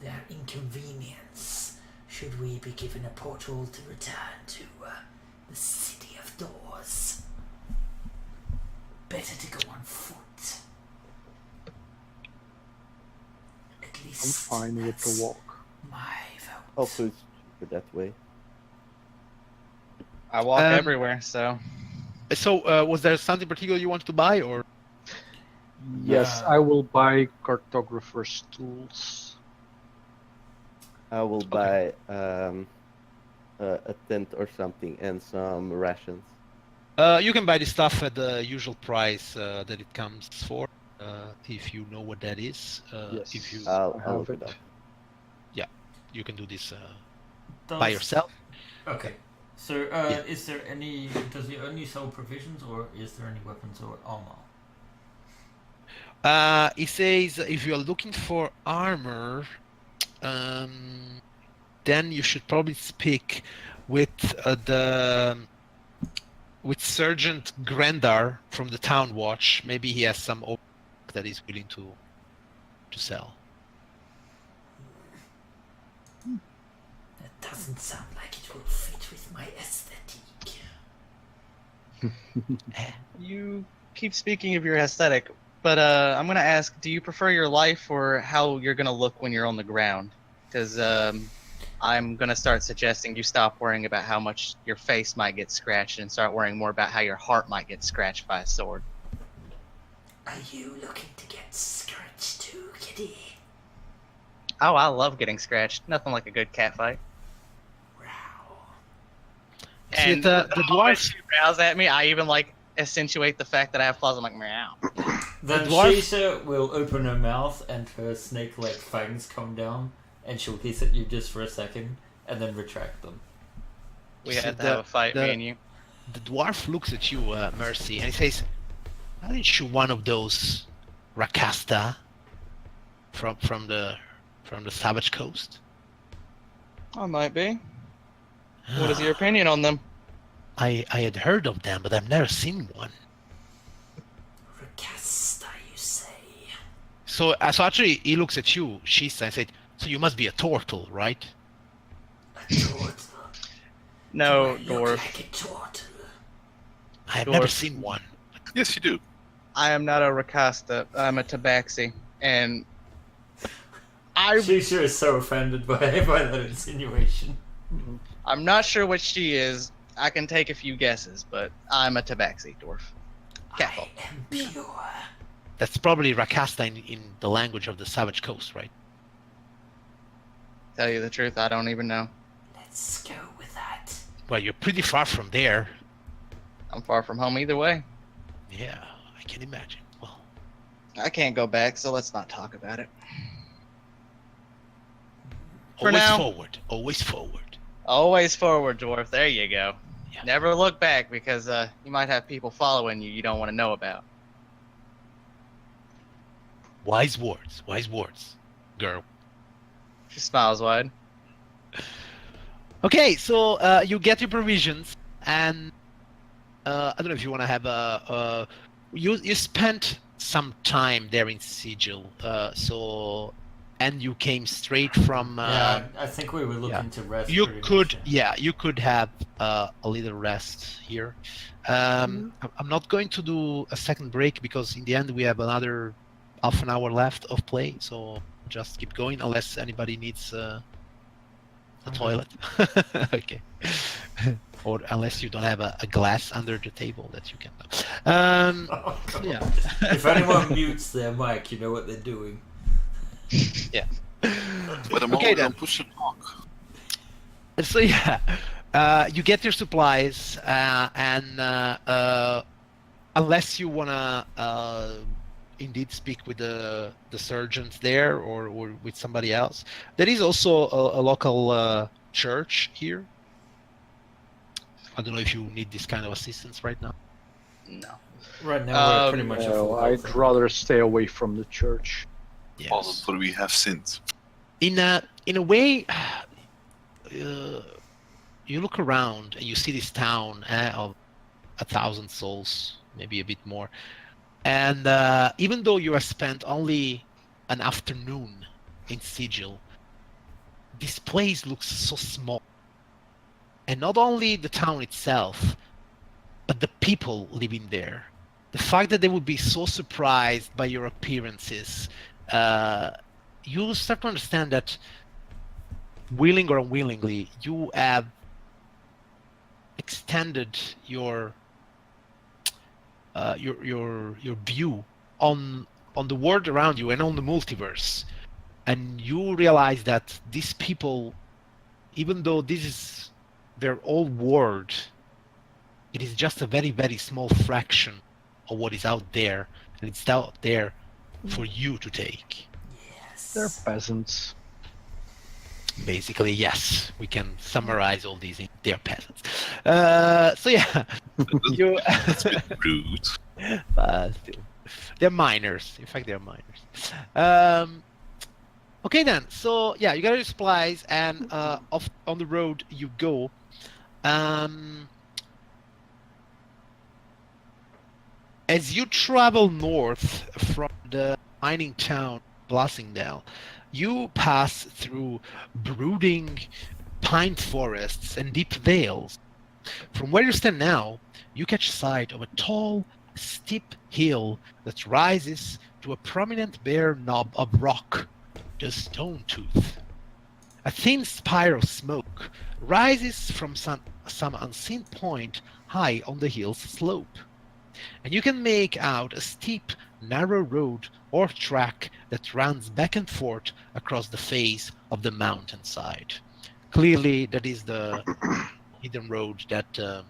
their inconvenience should we be given a portal to return to the City of Doors. Better to go on foot. At least I'm fine with that's the walk. my vote. Also, it's cheaper that way. I walk Um, everywhere, so So, was there something particular you wanted to buy, or? Yes, I will buy cartographer's tools. I will buy a tent or something and some rations. You can buy the stuff at the usual price that it comes for, if you know what that is. Yes. If you I'll have look it it. up. you can do this Does- by yourself. Okay. So, is there any? Does he only sell provisions, or is there any weapons or armor? It says if you are looking for armor, then you should probably speak with with Sergeant Grandar from the Town Watch. Maybe he has some that he's willing to sell. That doesn't sound like it will fit with my aesthetic. you keep speaking of your aesthetic. But I'm gonna ask, do you prefer your life or how you're gonna look when you're on the ground? Because I'm gonna start suggesting you stop worrying about how much your face might get scratched and start worrying more about how your heart might get scratched by a sword. Are you looking to get scratched too, kitty? Oh, I love getting scratched. Nothing like a good cat fight. See, And the moment dwarf. she growls at me, I even like accentuate the fact that I have claws. I'm like, meow. Then dwarf- Shisha will open her mouth and her snake-like fangs come down, and she'll hiss at you just for a second, and then retract them. We See, had to have a fight, me the- and you. The dwarf looks at you, Mercy, and he says, "Aren't you one of those Rakasta from the Savage Coast?" I might be. What is your opinion on them? I had heard of them, but I've never seen one. Rakasta, you say? So actually, he looks at you, Shisa, and said, "So you must be a turtle, right?" A turtle? No, Do I look dwarf. like a turtle? I have never Dwarf. seen one. Yes, you do. I am not a Rakasta. I'm a tabaxi. And Shisha is so offended by that insinuation. I'm not sure what she is. I can take a few guesses, but I'm a tabaxi dwarf. Catfolk. I am pure. That's probably Rakasta in the language of the Savage Coast, right? Tell you the truth, I don't even know. Let's go with that. Well, you're pretty far from there. I'm far from home either way. Yeah, I can imagine. Well, I can't go back, so let's not talk about it. For always now. forward. Always forward. Always forward, dwarf. There you go. Yeah. Never look back because you might have people following you don't want to know about. Wise words, girl. She smiles wide. Okay, so you get your provisions, and I don't know if you want to have you spent some time there in Sigil, and you came straight from. Yeah, I think we were looking to rest. You pretty could, much, you could have a little rest here. I'm not going to do a second break because in the end we have another half an hour left of play, so just keep going unless anybody needs a toilet. Okay. Or unless you don't have a glass under the table that you can. Oh, God. Yeah. If anyone mutes their mic, you know what they're doing. Yeah. But I'm Okay, already then. on push and talk. So yeah, you get your supplies, and unless you wanna indeed speak with the surgeons there or with somebody else, there is also a local church here. I don't know if you need this kind of assistance right now. No. Right now, we're pretty much a No, full I'd health. rather stay away from the church. Yes. Also, for we have sinned. In a way, you look around and you see this town of 1,000 souls, maybe a bit more, and even though you have spent only an afternoon in Sigil, this place looks so small. And not only the town itself, but the people living there. The fact that they would be so surprised by your appearances, you start to understand that, willing or unwillingly, you have extended your view on the world around you and on the multiverse, and you realize that these people, even though this is their old world, it is just a very, very small fraction of what is out there, and it's out there for you to take. Yes. They're peasants. Basically, yes, we can summarize all these in they're peasants. So yeah, you That's a bit rude. still, they're miners. In fact, they're miners. Okay then. So yeah, you got your supplies, and off on the road you go. As you travel north from the mining town Blossingdale, you pass through brooding pine forests and deep vales. From where you stand now, you catch sight of a tall, steep hill that rises to a prominent bare knob of rock, the Stone Tooth. A thin spiral of smoke rises from some unseen point high on the hill's slope, and you can make out a steep, narrow road or track that runs back and forth across the face of the mountainside. Clearly, that is the hidden road that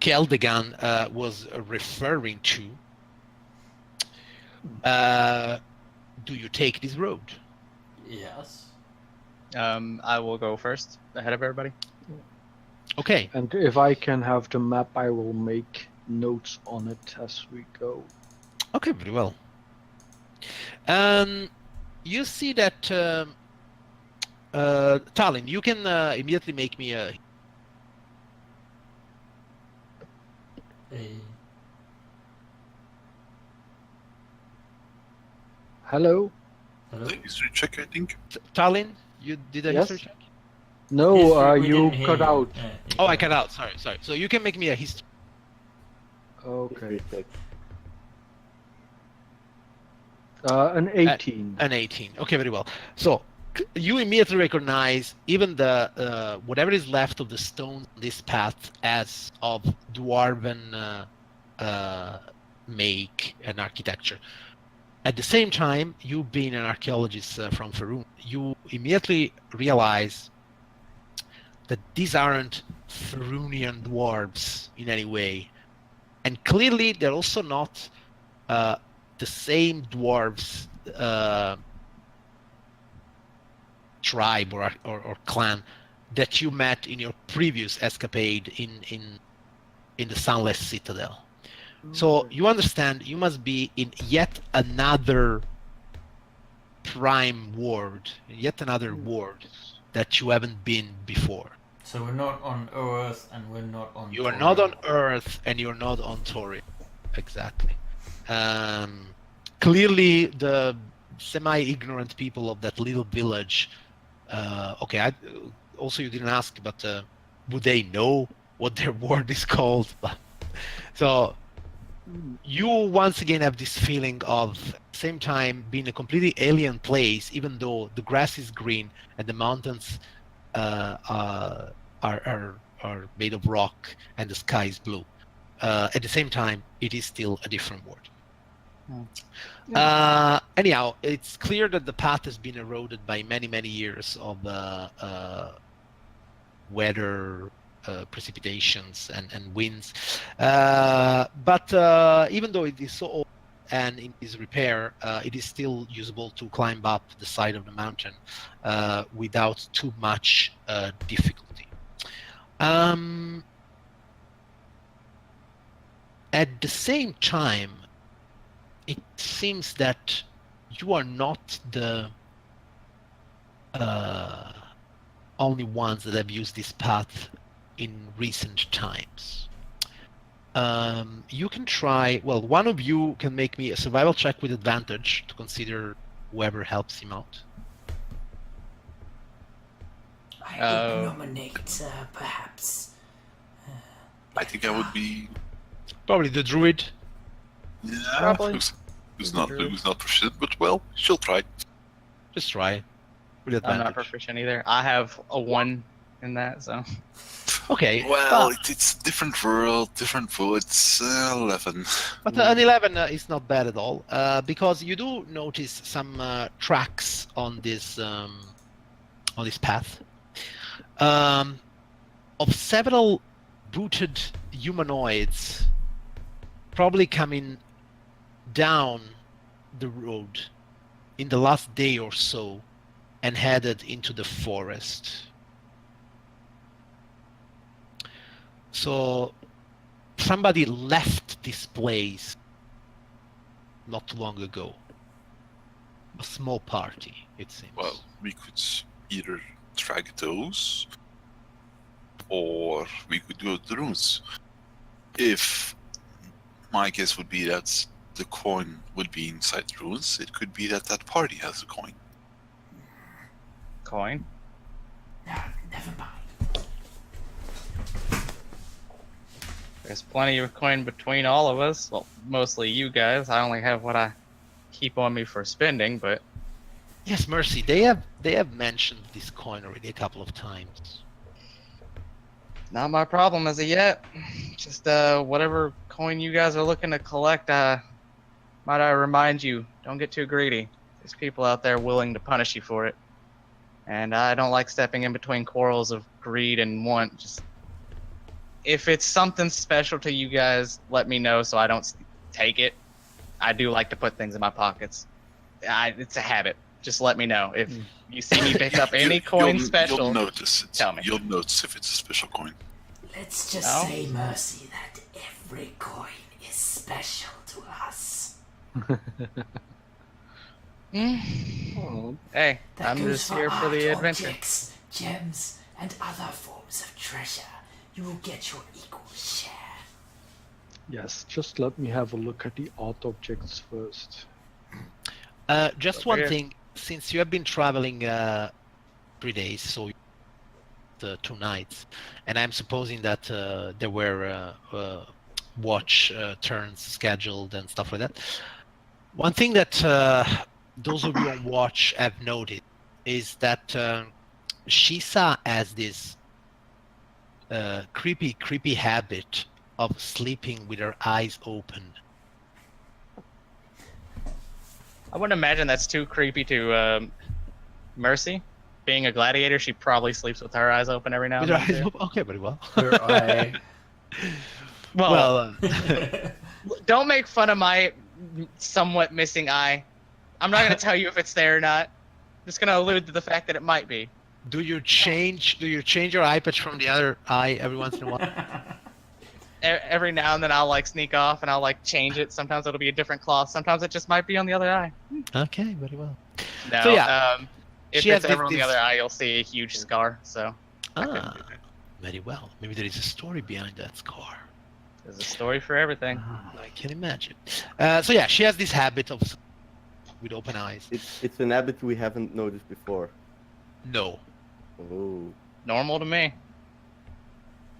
Keldegan was referring to. Do you take this road? Yes. I will go first, ahead of everybody. Okay. And if I can have the map, I will make notes on it as we go. Okay, very well. You see that Tallinn, you can immediately make me a Hello? Hello? History check, I think. Tallinn. You did a Yes? history check? No, History, we you didn't hear cut you. out. Yeah, you Oh, I cut out. Sorry. So you can make me a history. Okay. History check. An 18. An 18. Okay, very well. So you immediately recognize even the whatever is left of the stone on this path as of dwarven make and architecture. At the same time, you being an archaeologist from Faerun, you immediately realize that these aren't Faerunian dwarves in any way, and clearly they're also not the same dwarves tribe or clan that you met in your previous escapade in the Sunless Citadel. So you understand you must be in yet another prime ward, yet another ward that you haven't been before. So we're not on Earth and we're not on You are Torium. not on Earth and you're not on Torium. Exactly. Clearly, the semi-ignorant people of that little village. Also, you didn't ask, but would they know what their ward is called? So you once again have this feeling of, at the same time, being a completely alien place, even though the grass is green and the mountains are made of rock and the sky is blue. At the same time, it is still a different world. Anyhow, it's clear that the path has been eroded by many years of weather, precipitations and winds. But even though it is so old and in disrepair, it is still usable to climb up the side of the mountain without too much difficulty. At the same time, it seems that you are not the only ones that have used this path in recent times. You can try, well, one of you can make me a survival check with advantage to consider whoever helps him out. I would nominate, perhaps. I think I would be. Probably the druid. Yeah, Probably. who's not proficient, but well, she'll try. Just try with I'm advantage. not proficient either. I have a 1 in that, so. Okay. Well, it's different world, different woods. 11. But an 11 is not bad at all, because you do notice some tracks on this path of several booted humanoids, probably coming down the road in the last day or so and headed into the forest. So somebody left this place not too long ago. A small party, it seems. Well, we could either track those, or we could go to the ruins. If my guess would be that the coin would be inside the ruins, it could be that that party has a coin. Coin? No, never mind. There's plenty of coin between all of us. Well, mostly you guys. I only have what I keep on me for spending, but Yes, Mercy, they have mentioned this coin already a couple of times. not my problem as of yet. Just whatever coin you guys are looking to collect, might I remind you, don't get too greedy. There's people out there willing to punish you for it. And I don't like stepping in between quarrels of greed and want. Just if it's something special to you guys, let me know so I don't take it. I do like to put things in my pockets. It's a habit. Just let me know. If you see me pick up any coin special, You'll notice it. Tell me. You'll notice if it's a special coin. Let's just say, Mercy, that every coin is special to us. Hey, That I'm goes just here for art the adventure. objects, gems, and other forms of treasure. You will get your equal share. Yes, just let me have a look at the art objects first. Just Over one here. thing, since you have been traveling 3 days, so 2 nights, and I'm supposing that there were watch turns scheduled and stuff like that. One thing that those of you on watch have noted is that Shisa has this creepy habit of sleeping with her eyes open. I wouldn't imagine that's too creepy to Mercy. Being a gladiator, she probably sleeps with her eyes open every now With and her then. eyes too. open? Okay, very well. Her eye. Well, Well, don't make fun of my somewhat missing eye. I'm not going to tell you if it's there or not. I'm just going to allude to the fact that it might be. do you change your eye patch from the other eye every once in a while? Every now and then I'll like sneak off and I'll like change it. Sometimes it'll be a different cloth. Sometimes it just might be on the other eye. Okay, very well. No, So, yeah, if she it's has ever on the this- other eye, you'll see a huge scar. So Ah, very well. Maybe there is a story behind that scar. there's a story for everything. I can imagine. So yeah, she has this habit of with open eyes. It's an habit we haven't noticed before. No. Oh. Normal to me.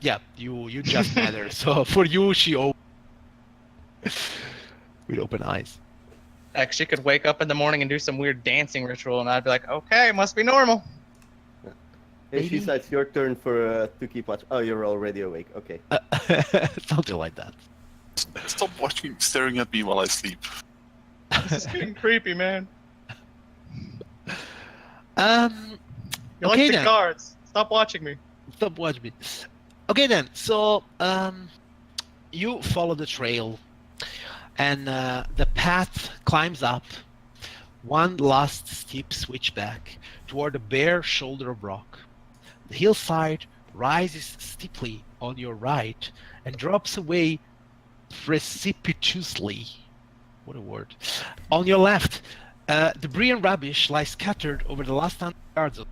Yeah, you just matter. So for you, she with open eyes. Like she could wake up in the morning and do some weird dancing ritual, and I'd be like, okay, must be normal. Hey, Maybe. Shisa, it's your turn for to keep watch. Oh, you're already awake. Okay. Something like that. Stop watching, staring at me while I sleep. This is getting creepy, man. You Okay like the then. cards. Stop watching me. Stop watching me. Okay then. So you follow the trail, and the path climbs up one last steep switchback toward a bare shoulder of rock. The hillside rises steeply on your right and drops away precipitously. What a word. On your left, debris and rubbish lie scattered over the last 100 yards of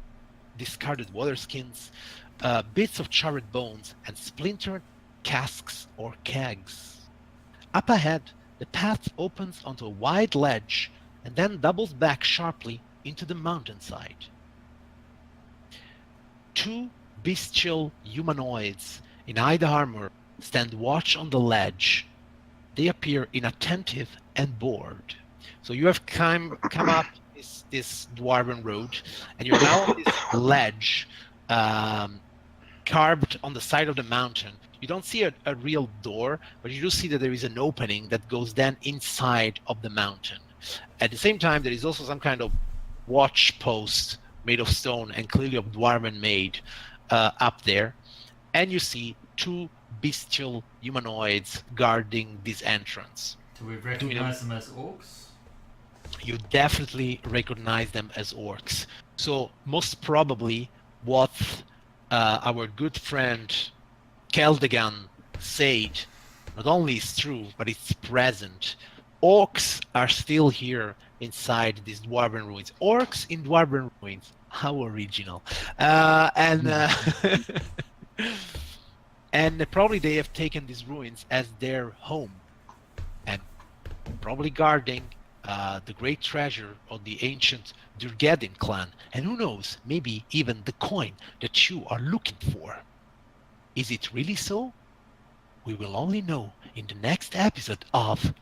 discarded water skins, bits of charred bones, and splintered casks or kegs. Up ahead, the path opens onto a wide ledge and then doubles back sharply into the mountainside. 2 bestial humanoids in hide armor stand watch on the ledge. They appear inattentive and bored. So you have come up this dwarven road, and you're now on this ledge carved on the side of the mountain. You don't see a real door, but you do see that there is an opening that goes then inside of the mountain. At the same time, there is also some kind of watch post made of stone and clearly of dwarven made up there. And you see 2 bestial humanoids guarding this entrance. Do we recognize them as orcs? You definitely recognize them as orcs. So most probably what our good friend Keldegan said not only is true, but it's present. Orcs are still here inside these dwarven ruins. Orcs in dwarven ruins. How original. And probably they have taken these ruins as their home and probably guarding the great treasure of the ancient Durgadin clan. And who knows, maybe even the coin that you are looking for. Is it really so? We will only know in the next episode of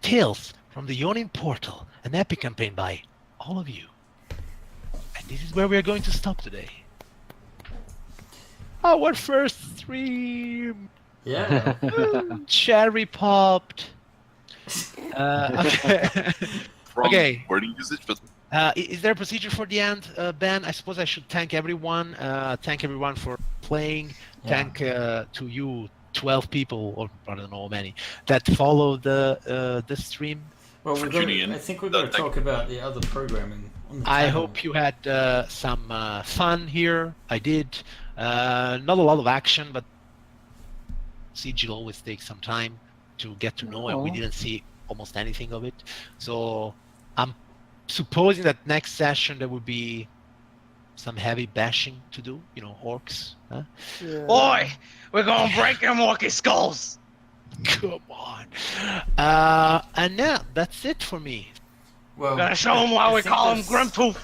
Tales from the Yawning Portal, an epic campaign by all of you. And this is where we are going to stop today. Our first stream! Yeah. Cherry popped! Okay. Wrong Okay. wording usage, but Is there a procedure for the end, Ben? I suppose I should thank everyone. Thank everyone for playing. Yeah. Thank to you, 12 people, or I don't know how many, that follow the stream. Well, For we've got, tuning in. I think we've got to Thank talk about the other programming on the I channel. hope you had some fun here. I did. Not a lot of action, but Siege always takes some time to get to know, and we Oh. didn't see almost anything of it. So I'm supposing that next session there will be some heavy bashing to do. You know, orcs. Huh? Yeah. Boy, we're gonna break them orky skulls. Come on. And yeah, that's it for me. Well, We're gonna show them why I we think call them there's- Grimtooth.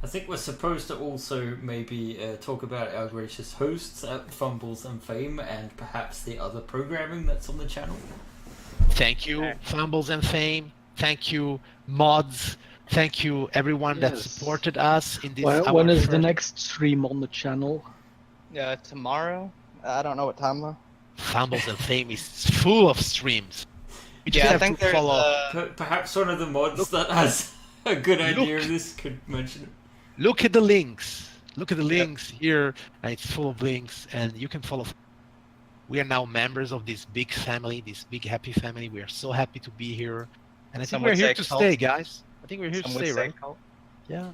I think we're supposed to also maybe talk about our gracious hosts at Fumbles and Fame and perhaps the other programming that's on the channel. Thank you, Fumbles and Fame. Thank you, mods. Thank you, everyone that Yes. supported us in this. When our is the first- next stream on the channel? Tomorrow? I don't know what time though. Fumbles and Fame is full of streams. You just Yeah, I have think to there's follow. Perhaps one of the mods that has a good idea of this could mention it. Look at the links. Look at the links here, and it's full of links, and you can follow. We are now members of this big family, this big happy family. We are so happy to be here, and I think Some we're would here say to cult. stay, guys. I think we're here Some to would stay, say right? cult. Yeah.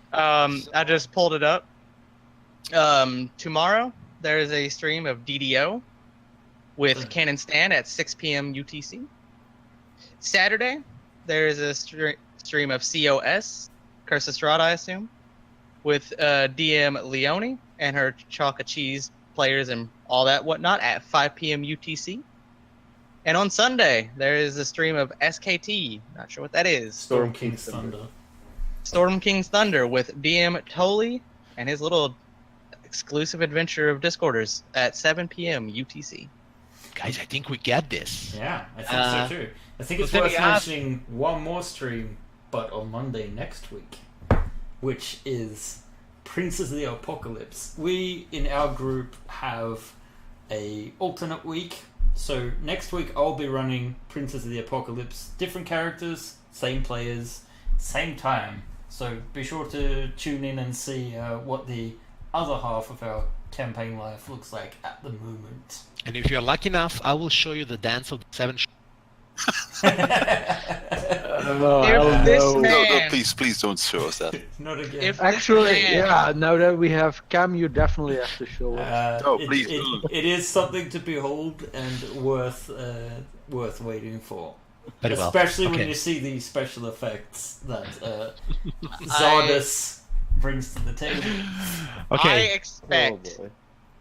I just pulled it up. Tomorrow there is a stream of DDO with Cannon Stan at 6 p.m. UTC. Saturday there is a stream of COS, Curse of Strahd, I assume, with DM Leone and her Chalk of Cheese players and all that whatnot at 5 p.m. UTC. And on Sunday there is a stream of SKT. Not sure what that is. Storm King's Thunder. Storm King's Thunder with DM Tolly and his little exclusive adventure of Discorders at 7 p.m. UTC. Guys, I think we get this. Yeah, I think so too. I think it's so then worth we have- mentioning one more stream, but on Monday next week, which is Princes of the Apocalypse. We, in our group, have a alternate week. So next week I'll be running Princes of the Apocalypse. Different characters, same players, same time. So be sure to tune in and see what the other half of our campaign life looks like at the moment. And if you're lucky enough, I will show you the dance of the seven. If this no, man, please don't show us that. Not again. if Actually, this man- yeah, now that we have Cam, you definitely have to show us. No, please do. it is something to behold and worth waiting for. Very well. Especially when Okay. you see the special effects that Zardes brings to the table. I Okay. Oh expect boy.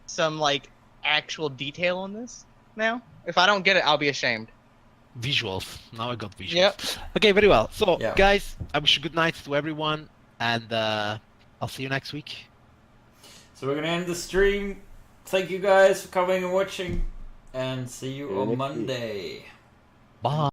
some like actual detail on this now. If I don't get it, I'll be ashamed. Visuals. Now I got visuals. Yep. Okay, very well. So, Yeah. guys, I wish you good night to everyone, and I'll see you next week. So we're going to end the stream. Thank you guys for coming and watching, and see you on next week. Monday. Bye.